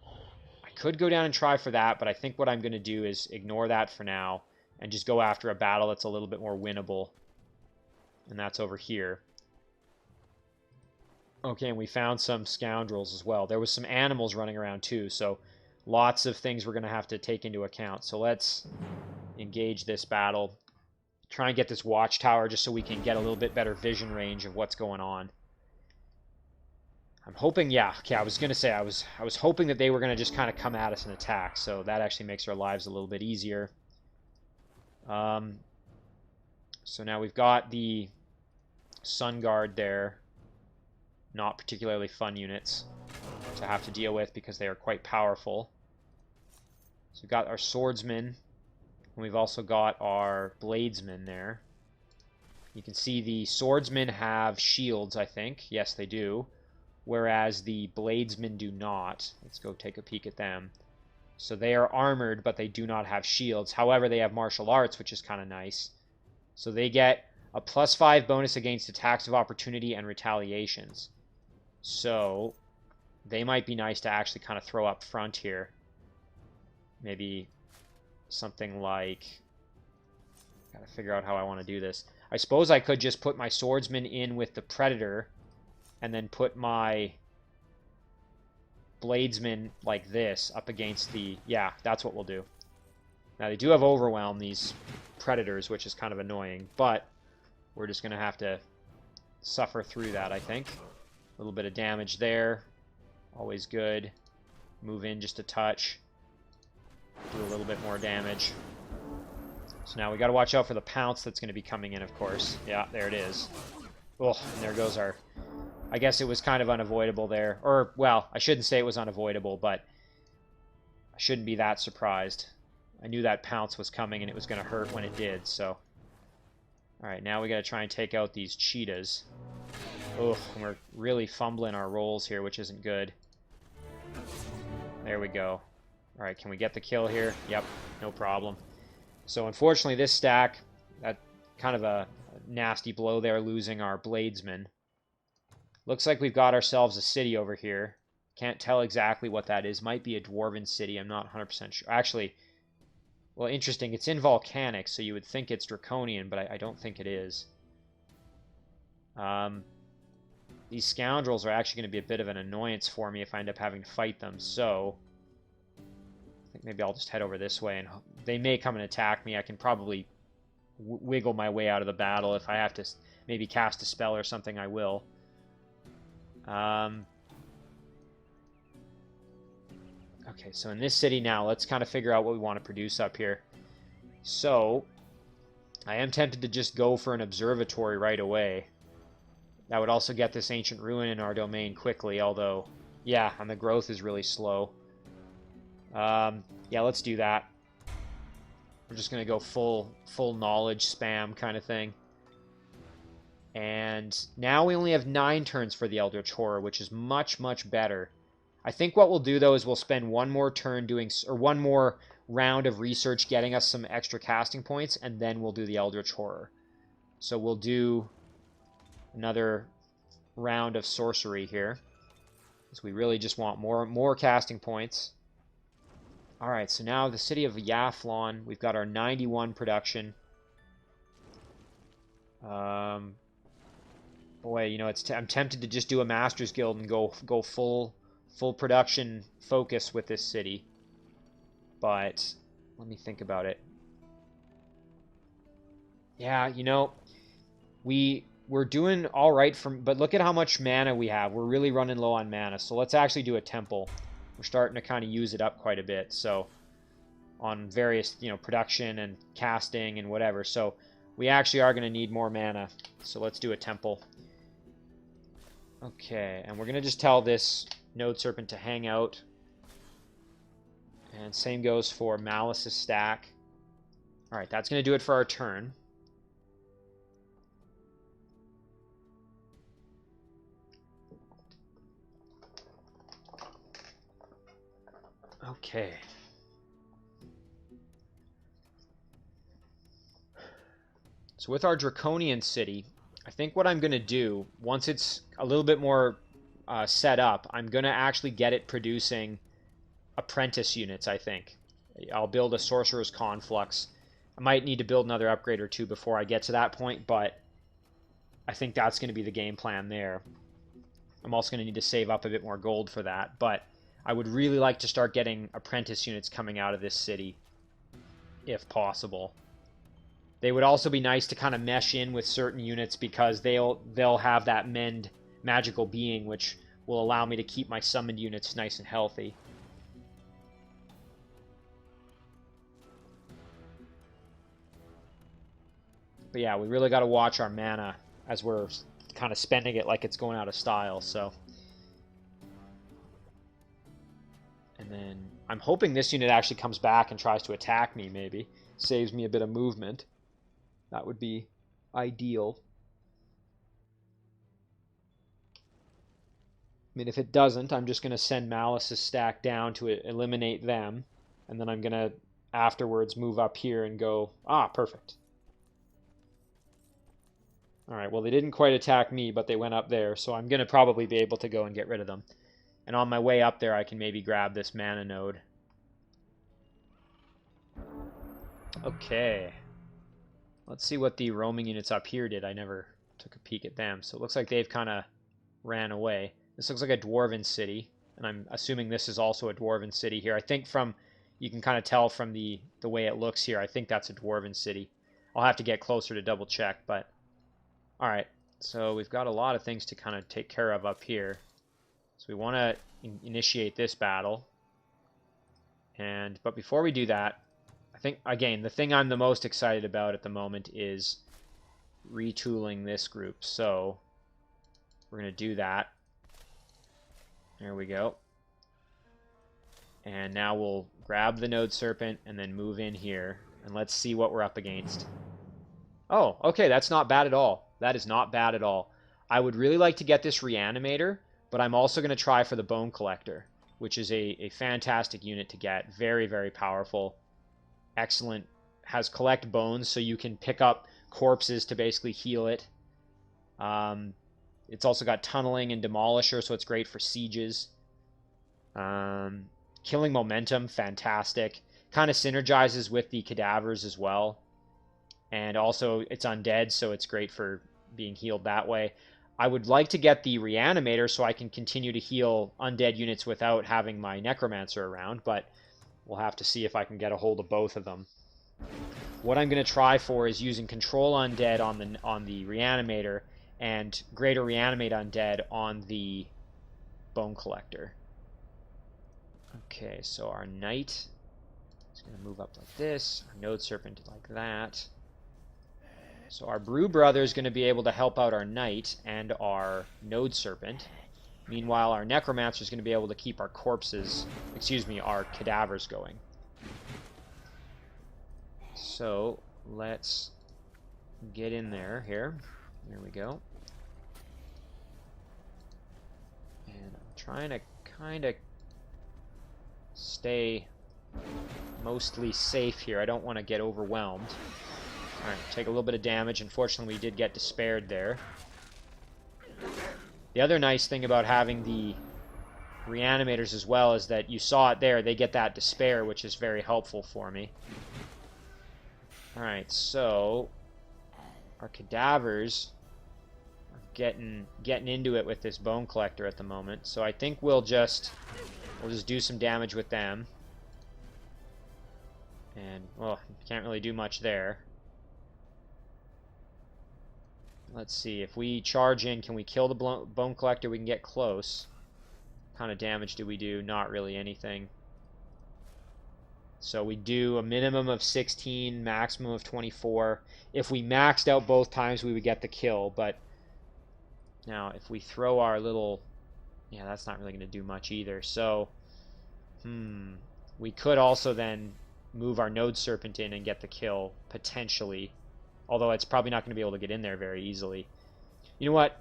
Speaker 1: I could go down and try for that, but I think what I'm going to do is ignore that for now and just go after a battle that's a little bit more winnable. And that's over here. Okay, and we found some scoundrels as well. There was some animals running around too, so lots of things we're going to have to take into account. So let's engage this battle. Try and get this watchtower just so we can get a little bit better vision range of what's going on. I'm hoping, yeah, okay, I was going to say, I was hoping that they were going to just kind of come at us and attack, so that actually makes our lives a little bit easier. So now we've got the Sun Guard there. Not particularly fun units to have to deal with because they are quite powerful. So we've got our Swordsmen, and we've also got our Bladesmen there. You can see the Swordsmen have shields, I think. Yes, they do. Whereas the Bladesmen do not. Let's go take a peek at them. So they are armored, but they do not have shields. However, they have martial arts, which is kind of nice. So they get a +5 bonus against attacks of opportunity and retaliations. So they might be nice to actually kind of throw up front here. Maybe something like... Gotta figure out how I want to do this. I suppose I could just put my Swordsman in with the Predator and then put my Bladesman like this up against the... Yeah, that's what we'll do. Now, they do have Overwhelm, these Predators, which is kind of annoying, but we're just going to have to suffer through that, I think. A little bit of damage there. Always good. Move in just a touch. Do a little bit more damage. So now we got to watch out for the pounce that's going to be coming in, of course. Yeah, there it is. Oh, and there goes our... I guess it was kind of unavoidable there. Or, well, I shouldn't say it was unavoidable, but I shouldn't be that surprised. I knew that pounce was coming and it was going to hurt when it did, so... Alright, now we got to try and take out these cheetahs. Oh, and we're really fumbling our rolls here, which isn't good. There we go. Alright, can we get the kill here? Yep, no problem. So unfortunately this stack, that kind of a nasty blow there, losing our bladesman. Looks like we've got ourselves a city over here. Can't tell exactly what that is. Might be a dwarven city, I'm not 100% sure. Actually, well, interesting, it's in volcanic, so you would think it's draconian, but I don't think it is. These scoundrels are actually going to be a bit of an annoyance for me if I end up having to fight them, so I think maybe I'll just head over this way, and they may come and attack me. I can probably wiggle my way out of the battle. If I have to maybe cast a spell or something, I will. Okay, so in this city now, let's kind of figure out what we want to produce up here. So, I am tempted to just go for an observatory right away. That would also get this ancient ruin in our domain quickly, although, yeah, and the growth is really slow. Yeah, let's do that. We're just going to go full knowledge spam kind of thing. And now we only have 9 turns for the Eldritch Horror, which is much, much better. I think what we'll do, though, is we'll spend one more turn doing, or one more round of research getting us some extra casting points, and then we'll do the Eldritch Horror. So we'll do another round of sorcery here, because we really just want more casting points. Alright, so now the city of Yathlon, we've got our 91 production. Boy, you know, I'm tempted to just do a Master's Guild and go full production focus with this city. But let me think about it. Yeah, you know, we're doing all right but look at how much mana we have. We're really running low on mana. So let's actually do a temple. We're starting to kind of use it up quite a bit. So on various, you know, production and casting and whatever. So we actually are going to need more mana. So let's do a temple. Okay, and we're going to just tell this Node Serpent to hang out. And same goes for Malus' stack. Alright, that's going to do it for our turn. Okay. So with our Draconian city, I think what I'm going to do, once it's a little bit more set up, I'm going to actually get it producing apprentice units, I think. I'll build a Sorcerer's Conflux. I might need to build another upgrade or two before I get to that point, but I think that's going to be the game plan there. I'm also going to need to save up a bit more gold for that, but I would really like to start getting apprentice units coming out of this city, if possible. They would also be nice to kind of mesh in with certain units because they'll have that mend magical being, which will allow me to keep my summoned units nice and healthy. But yeah, we really got to watch our mana as we're kind of spending it like it's going out of style, so. And then I'm hoping this unit actually comes back and tries to attack me, maybe. Saves me a bit of movement. That would be ideal. I mean, if it doesn't, I'm just going to send Malus' stack down to eliminate them. And then I'm going to, afterwards, move up here and go, perfect. Alright, well, they didn't quite attack me, but they went up there, so I'm going to probably be able to go and get rid of them. And on my way up there, I can maybe grab this mana node. Okay. Let's see what the roaming units up here did. I never took a peek at them. So it looks like they've kind of ran away. This looks like a dwarven city, and I'm assuming this is also a dwarven city here. I think you can kind of tell from the way it looks here, I think that's a dwarven city. I'll have to get closer to double check, but alright. So we've got a lot of things to kind of take care of up here. So we want to initiate this battle. But before we do that, I think, again, the thing I'm the most excited about at the moment is retooling this group. So we're going to do that. There we go. And now we'll grab the Node Serpent and then move in here. And let's see what we're up against. Oh, okay, that's not bad at all. That is not bad at all. I would really like to get this Reanimator, but I'm also going to try for the Bone Collector. which is a fantastic unit to get. Very, very powerful. Excellent. Has collect bones, so you can pick up corpses to basically heal it. It's also got tunneling and demolisher, so it's great for sieges. Killing momentum, fantastic. Kind of synergizes with the cadavers as well. And also, it's undead, so it's great for being healed that way. I would like to get the reanimator so I can continue to heal undead units without having my necromancer around, but we'll have to see if I can get a hold of both of them. What I'm going to try for is using control undead on the reanimator and greater reanimate undead on the bone collector. Okay, so our knight is going to move up like this, our node serpent like that. So our brew brother is going to be able to help out our knight and our node serpent. Meanwhile, our necromancer is going to be able to keep our corpses, our cadavers going. So let's get in there here. There we go. And I'm trying to kind of stay mostly safe here. I don't want to get overwhelmed. Alright, take a little bit of damage. Unfortunately, we did get despaired there. The other nice thing about having the reanimators as well is that you saw it there. They get that despair, which is very helpful for me. Alright, so our cadavers are getting into it with this bone collector at the moment. So I think we'll just do some damage with them. And, well, can't really do much there. Let's see, if we charge in, can we kill the bone collector? We can get close. What kind of damage do we do? Not really anything. So we do a minimum of 16, maximum of 24. If we maxed out both times, we would get the kill. But now, if we throw our little... Yeah, that's not really going to do much either. So, we could also then move our node serpent in and get the kill, potentially. Although it's probably not going to be able to get in there very easily. You know what?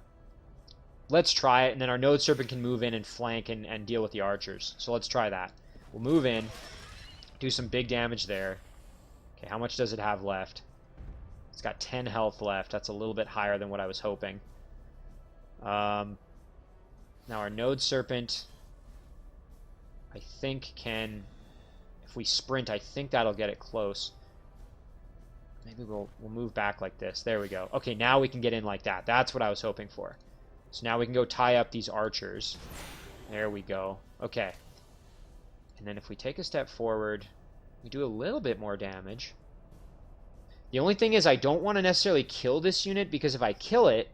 Speaker 1: Let's try it, and then our node serpent can move in and flank and deal with the archers. So let's try that. We'll move in, do some big damage there. Okay, how much does it have left? It's got 10 health left. That's a little bit higher than what I was hoping. Now our node serpent, I think can... If we sprint, I think that'll get it close. Maybe we'll move back like this. There we go. Okay, now we can get in like that. That's what I was hoping for. So now we can go tie up these archers. There we go. Okay. And then if we take a step forward, we do a little bit more damage. The only thing is I don't want to necessarily kill this unit, because if I kill it,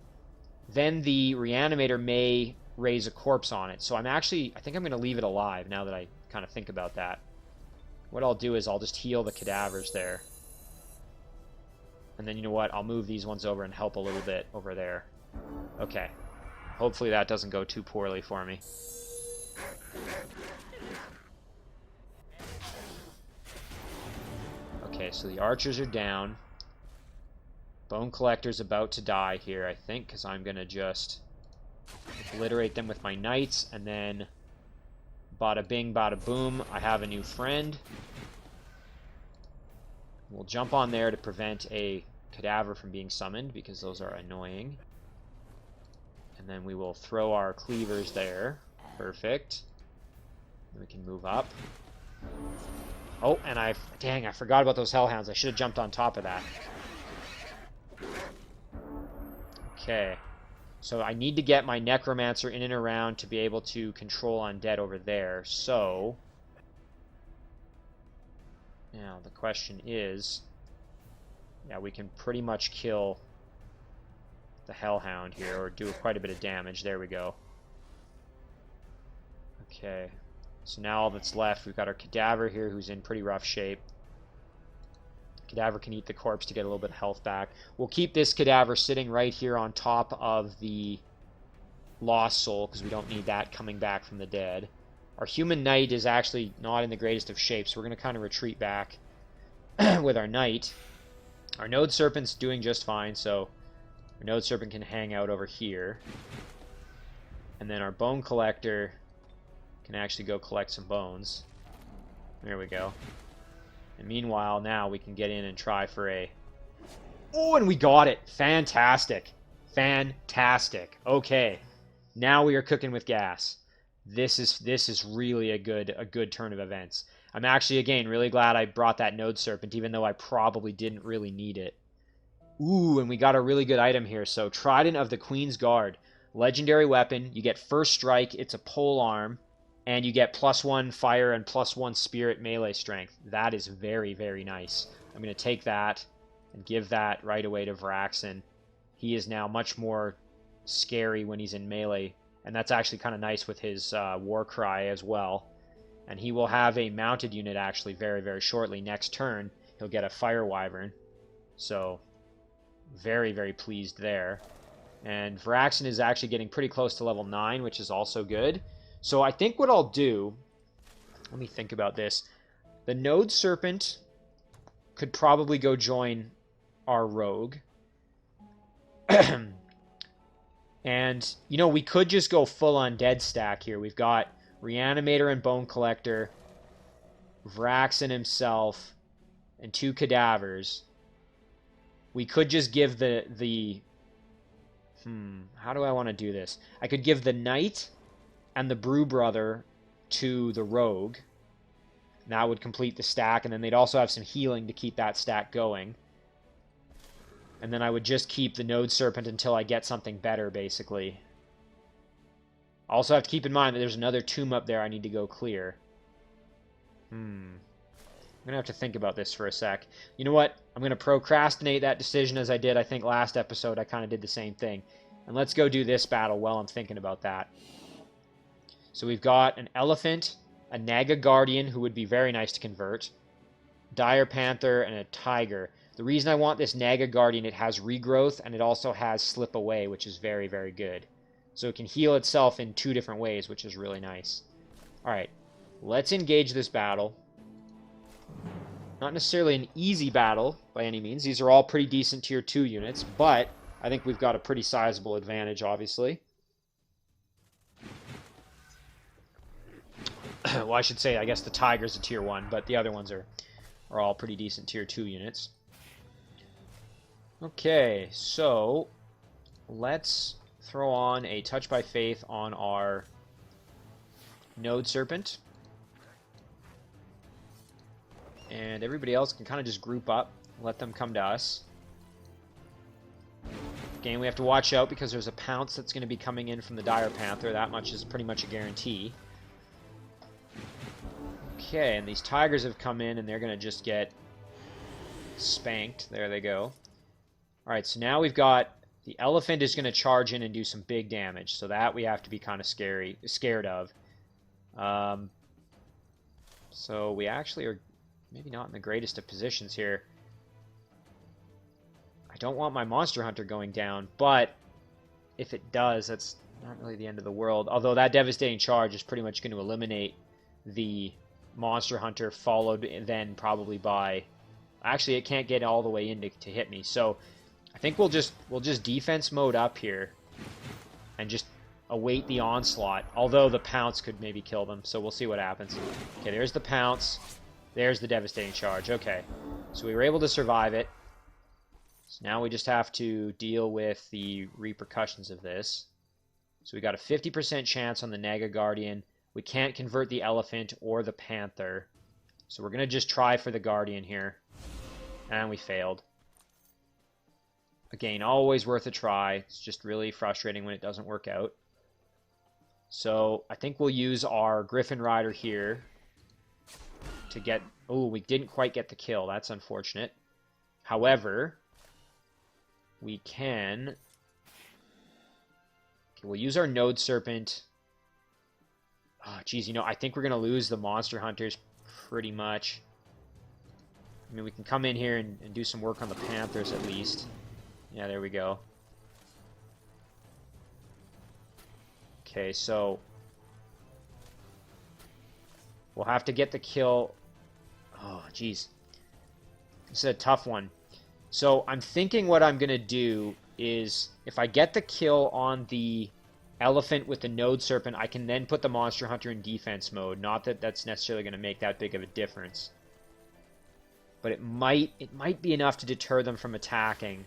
Speaker 1: then the reanimator may raise a corpse on it. So I think I'm going to leave it alive now that I kind of think about that. What I'll do is I'll just heal the cadavers there. And then, you know what, I'll move these ones over and help a little bit over there. Okay. Hopefully that doesn't go too poorly for me. Okay, so the archers are down. Bone Collector's about to die here, I think, because I'm going to just obliterate them with my knights, and then bada bing, bada boom, I have a new friend. We'll jump on there to prevent a cadaver from being summoned, because those are annoying. And then we will throw our cleavers there. Perfect. Then we can move up. Oh, and dang, I forgot about those hellhounds. I should have jumped on top of that. Okay. So I need to get my necromancer in and around to be able to control undead over there. So now the question is, yeah, we can pretty much kill the hellhound here, or do quite a bit of damage. There we go. Okay. So now all that's left, we've got our cadaver here who's in pretty rough shape. Cadaver can eat the corpse to get a little bit of health back. We'll keep this cadaver sitting right here on top of the lost soul, because we don't need that coming back from the dead. Our human knight is actually not in the greatest of shape, so we're going to kind of retreat back with our knight. Our node serpent's doing just fine, so our node serpent can hang out over here. And then our bone collector can actually go collect some bones. There we go. And meanwhile, now we can get in and try for a... Oh, and we got it! Fantastic! Fantastic. Okay. Now we are cooking with gas. This is really a good turn of events. I'm actually, again, really glad I brought that Node Serpent, even though I probably didn't really need it. Ooh, and we got a really good item here. So, Trident of the Queen's Guard. Legendary weapon. You get first strike. It's a pole arm. And you get +1 fire and +1 spirit melee strength. That is very, very nice. I'm going to take that and give that right away to Varaxen. He is now much more scary when he's in melee. And that's actually kind of nice with his war cry as well. And he will have a mounted unit actually very, very shortly. Next turn, he'll get a Fire Wyvern. So, very, very pleased there. And Varaxen is actually getting pretty close to level 9, which is also good. So I think what I'll do... Let me think about this. The Node Serpent could probably go join our Rogue. And, you know, we could just go full on dead stack here. We've got Reanimator and Bone Collector, Varaxen himself, and 2 cadavers. We could just give the how do I want to do this? I could give the Knight and the Brew Brother to the Rogue. That would complete the stack, and then they'd also have some healing to keep that stack going. And then I would just keep the Node Serpent until I get something better, basically. I also have to keep in mind that there's another tomb up there I need to go clear. I'm going to have to think about this for a sec. You know what? I'm going to procrastinate that decision as I did, I think, last episode. I kind of did the same thing. And let's go do this battle while I'm thinking about that. So we've got an Elephant, a Naga Guardian, who would be very nice to convert, Dire Panther, and a Tiger. The reason I want this Naga Guardian, it has regrowth, and it also has slip away, which is very, very good. So it can heal itself in 2 different ways, which is really nice. Alright, let's engage this battle. Not necessarily an easy battle, by any means. These are all pretty decent tier 2 units, but I think we've got a pretty sizable advantage, obviously. Well, I should say, I guess the Tiger's a tier 1, but the other ones are all pretty decent tier 2 units. Okay, so let's throw on a Touch by Faith on our Node Serpent. And everybody else can kind of just group up, let them come to us. Again, we have to watch out because there's a Pounce that's going to be coming in from the Dire Panther. That much is pretty much a guarantee. Okay, and these Tigers have come in and they're going to just get spanked. There they go. Alright, so now we've got the Elephant is going to charge in and do some big damage. So that we have to be kind of scared of. So we actually are maybe not in the greatest of positions here. I don't want my Monster Hunter going down, but if it does, that's not really the end of the world. Although that Devastating Charge is pretty much going to eliminate the Monster Hunter, followed then probably by... Actually, it can't get all the way in to hit me, so I think we'll just defense mode up here and just await the onslaught. Although the Pounce could maybe kill them, so we'll see what happens. Okay, there's the Pounce. There's the Devastating Charge. Okay, so we were able to survive it. So now we just have to deal with the repercussions of this. So we got a 50% chance on the Naga Guardian. We can't convert the Elephant or the Panther. So we're going to just try for the Guardian here. And we failed. Again, always worth a try. It's just really frustrating when it doesn't work out. So I think we'll use our Griffin Rider here to get... Oh, we didn't quite get the kill. That's unfortunate. However, we can... Okay, we'll use our Node Serpent. Oh, geez, you know, I think we're going to lose the Monster Hunters pretty much. I mean, we can come in here and do some work on the Panthers at least. Yeah, there we go. Okay, so we'll have to get the kill. Oh, geez. This is a tough one. So I'm thinking what I'm going to do is if I get the kill on the Elephant with the Node Serpent, I can then put the Monster Hunter in defense mode. Not that that's necessarily going to make that big of a difference. But it might be enough to deter them from attacking.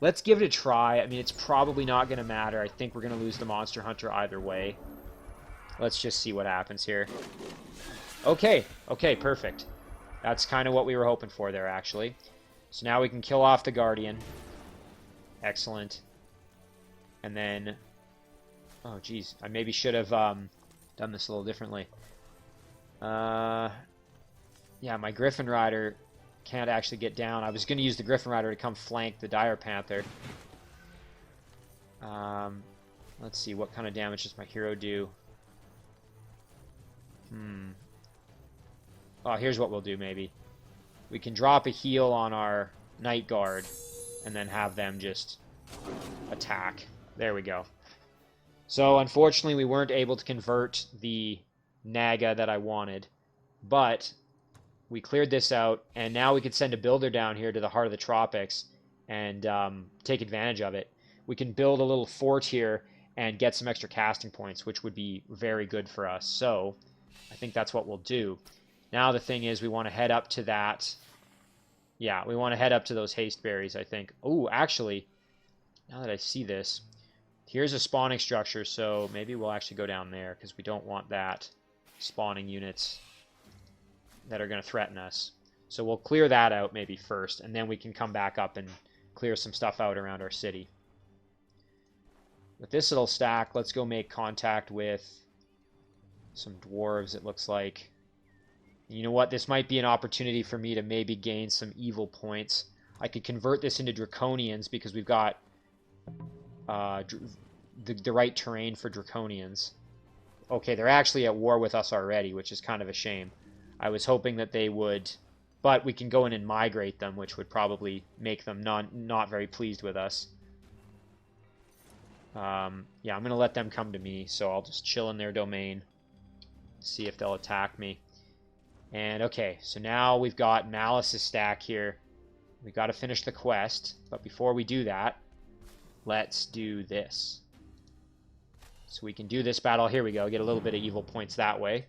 Speaker 1: Let's give it a try. I mean, it's probably not going to matter. I think we're going to lose the Monster Hunter either way. Let's just see what happens here. Okay, perfect. That's kind of what we were hoping for there, actually. So now we can kill off the Guardian. Excellent. And then... oh, geez. I maybe should have done this a little differently. Yeah, my Griffin Rider can't actually get down. I was going to use the Griffin Rider to come flank the Dire Panther. Let's see, what kind of damage does my hero do? Oh, here's what we'll do, maybe. We can drop a heal on our Night Guard, and then have them just attack. There we go. So, unfortunately, we weren't able to convert the Naga that I wanted, but we cleared this out, and now we can send a builder down here to the heart of the tropics and take advantage of it. We can build a little fort here and get some extra casting points, which would be very good for us. So, I think that's what we'll do. Now the thing is, we want to head up to that. Yeah, we want to head up to those haste berries, I think. Oh, actually, now that I see this, here's a spawning structure, so maybe we'll actually go down there, because we don't want that spawning units that are going to threaten us. So we'll clear that out maybe first, and then we can come back up and clear some stuff out around our city. With this little stack, let's go make contact with some dwarves, it looks like. You know what? This might be an opportunity for me to maybe gain some evil points. I could convert this into Draconians because we've got the right terrain for Draconians. Okay, they're actually at war with us already, which is kind of a shame. I was hoping that they would, but we can go in and migrate them, which would probably make them not very pleased with us. Yeah, I'm going to let them come to me, so I'll just chill in their domain, see if they'll attack me. And okay, so now we've got Malus' stack here. We've got to finish the quest, but before we do that, let's do this. So we can do this battle. Here we go, get a little bit of evil points that way.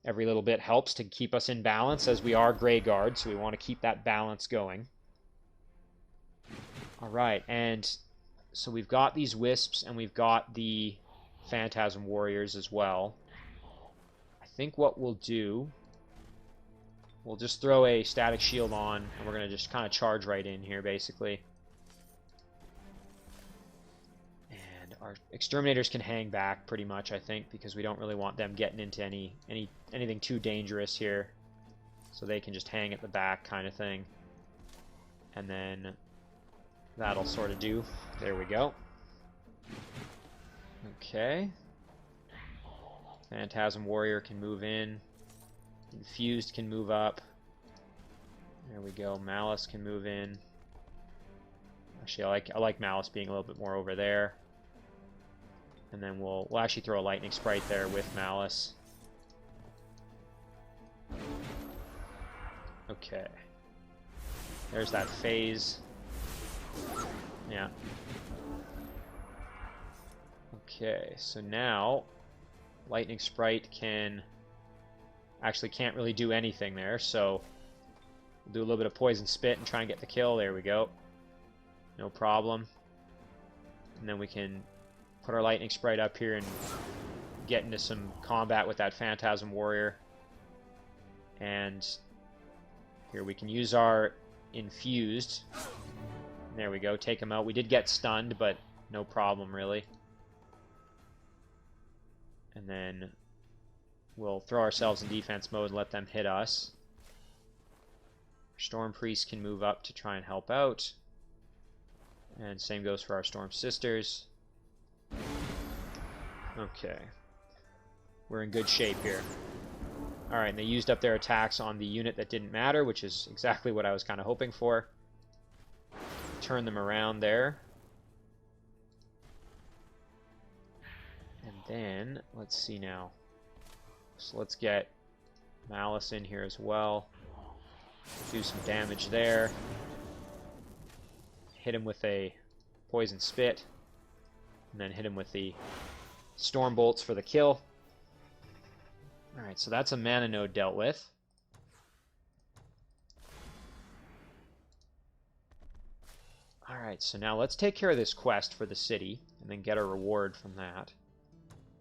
Speaker 1: Every little bit helps to keep us in balance, as we are Grey Guard, so we want to keep that balance going. Alright, and so we've got these Wisps, and we've got the Phantasm Warriors as well. I think what we'll do... we'll just throw a static shield on, and we're going to just kind of charge right in here, basically. And our exterminators can hang back, pretty much, I think, because we don't really want them getting into anything too dangerous here. So they can just hang at the back, kind of thing. And then that'll sort of do. There we go. Okay. Phantasm Warrior can move in. Infused can move up. There we go. Malus can move in. Actually, I like Malus being a little bit more over there. And then we'll actually throw a lightning sprite there with Malus. Okay. There's that phase. Yeah. Okay, so now lightning sprite can... actually can't really do anything there, so we'll do a little bit of poison spit and try and get the kill. There we go. No problem. And then we can put our lightning sprite up here and get into some combat with that Phantasm Warrior. And here we can use our infused. There we go, take him out. We did get stunned, but no problem really. And then we'll throw ourselves in defense mode and let them hit us. Storm Priest can move up to try and help out. And same goes for our Storm Sisters. Okay. We're in good shape here. Alright, and they used up their attacks on the unit that didn't matter, which is exactly what I was kind of hoping for. Turn them around there. And then, let's see now. So let's get Malus in here as well. Do some damage there. Hit him with a poison spit. And then hit him with the Storm Bolts for the kill. Alright, so that's a mana node dealt with. Alright, so now let's take care of this quest for the city, and then get a reward from that.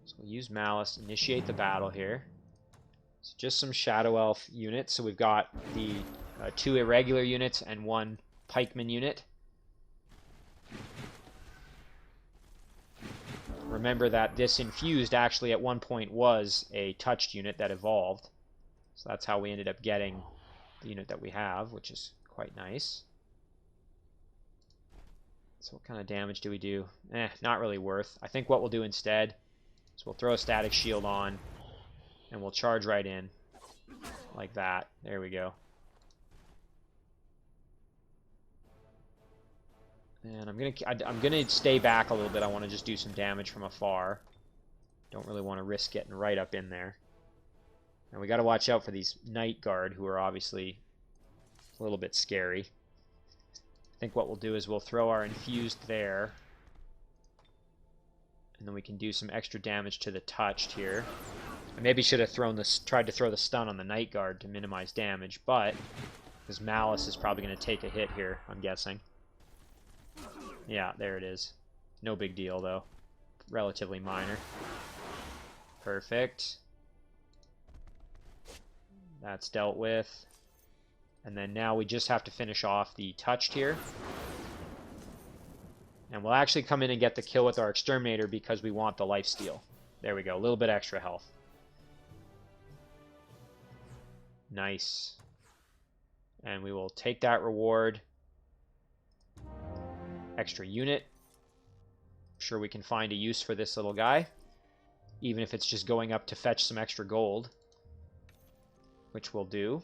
Speaker 1: So we'll use Malus, initiate the battle here. So just some Shadow Elf units. So we've got the 2 irregular units and 1 pikeman unit. Remember that this infused actually at one point was a touched unit that evolved. So that's how we ended up getting the unit that we have, which is quite nice. So what kind of damage do we do? Not really worth. I think what we'll do instead is we'll throw a static shield on, and we'll charge right in. Like that. There we go. And I'm gonna stay back a little bit. I want to just do some damage from afar. Don't really want to risk getting right up in there. And we got to watch out for these Night Guard, who are obviously a little bit scary. I think what we'll do is we'll throw our infused there, and then we can do some extra damage to the touched here. I maybe should have tried to throw the stun on the Night Guard to minimize damage, but because Malus is probably going to take a hit here, I'm guessing. Yeah, there it is. No big deal, though. Relatively minor. Perfect. That's dealt with. And then now we just have to finish off the touched here. And we'll actually come in and get the kill with our Exterminator because we want the lifesteal. There we go. A little bit extra health. Nice. And we will take that reward. Extra unit. I'm sure we can find a use for this little guy, even if it's just going up to fetch some extra gold, which we'll do.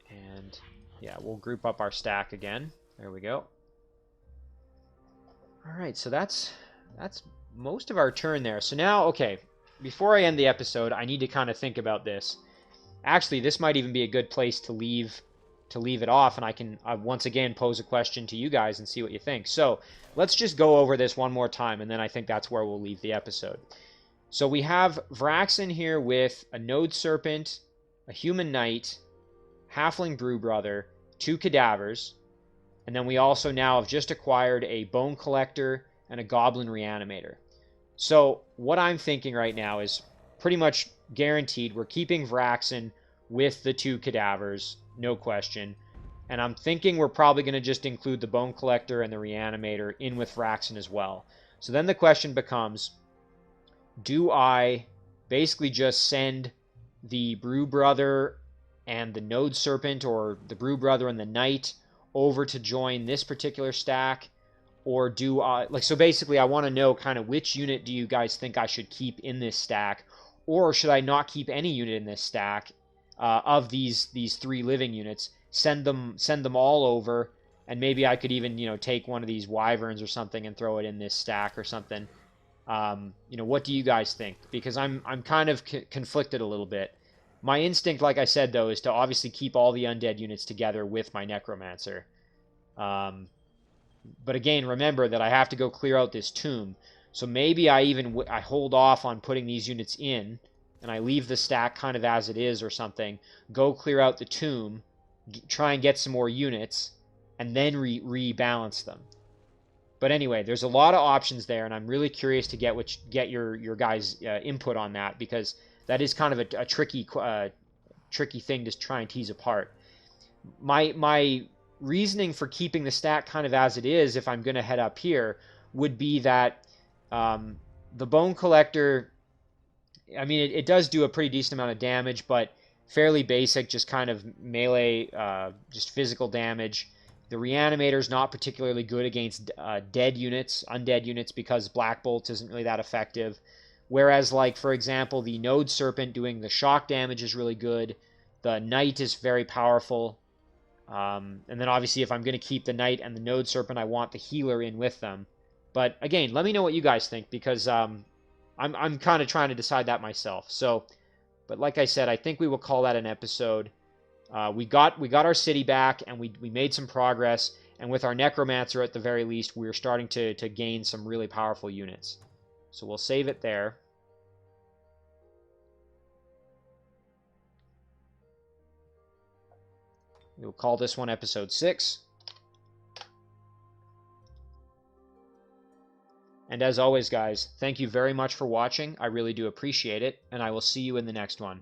Speaker 1: And yeah, we'll group up our stack again. There we go. Alright, so that's most of our turn there. So now, okay, before I end the episode, I need to kind of think about this. Actually, this might even be a good place to leave it off, and I can once again pose a question to you guys and see what you think. So let's just go over this one more time, and then I think that's where we'll leave the episode. So we have Vraxen here with a Node Serpent, a Human Knight, Halfling Brew Brother, 2 Cadavers, and then we also now have just acquired a Bone Collector and a Goblin Reanimator. So what I'm thinking right now is pretty much guaranteed we're keeping Vraxen with the 2 Cadavers, no question. And I'm thinking we're probably going to just include the Bone Collector and the Reanimator in with Vraxen as well. So then the question becomes, do I basically just send the Brew Brother and the Node Serpent, or the Brew Brother and the Knight, over to join this particular stack? Or do I, so basically I want to know kind of which unit do you guys think I should keep in this stack, or should I not keep any unit in this stack of these 3 living units, send them all over, and maybe I could even, take one of these Wyverns or something and throw it in this stack or something. What do you guys think? Because I'm kind of conflicted a little bit. My instinct, like I said, though, is to obviously keep all the undead units together with my Necromancer. But again, remember that I have to go clear out this tomb. So maybe I hold off on putting these units in, and I leave the stack kind of as it is or something, go clear out the tomb, try and get some more units, and then rebalance them. But anyway, there's a lot of options there, and I'm really curious to get your guys' input on that, because that is kind of a tricky thing to try and tease apart. My reasoning for keeping the stack kind of as it is, if I'm going to head up here, would be that the Bone Collector, I mean, it does do a pretty decent amount of damage, but fairly basic, just kind of melee, just physical damage. The Reanimator is not particularly good against undead units, because Black Bolt isn't really that effective. Whereas, for example, the Node Serpent doing the shock damage is really good. The Knight is very powerful. And then obviously if I'm going to keep the Knight and the Node Serpent, I want the healer in with them. But again, let me know what you guys think, because I'm kind of trying to decide that myself. So, but like I said, I think we will call that an episode. We got our city back, and we made some progress, And with our Necromancer, at the very least, we're starting to gain some really powerful units. So we'll save it there. We'll call this one episode 6. And as always, guys, thank you very much for watching. I really do appreciate it, and I will see you in the next one.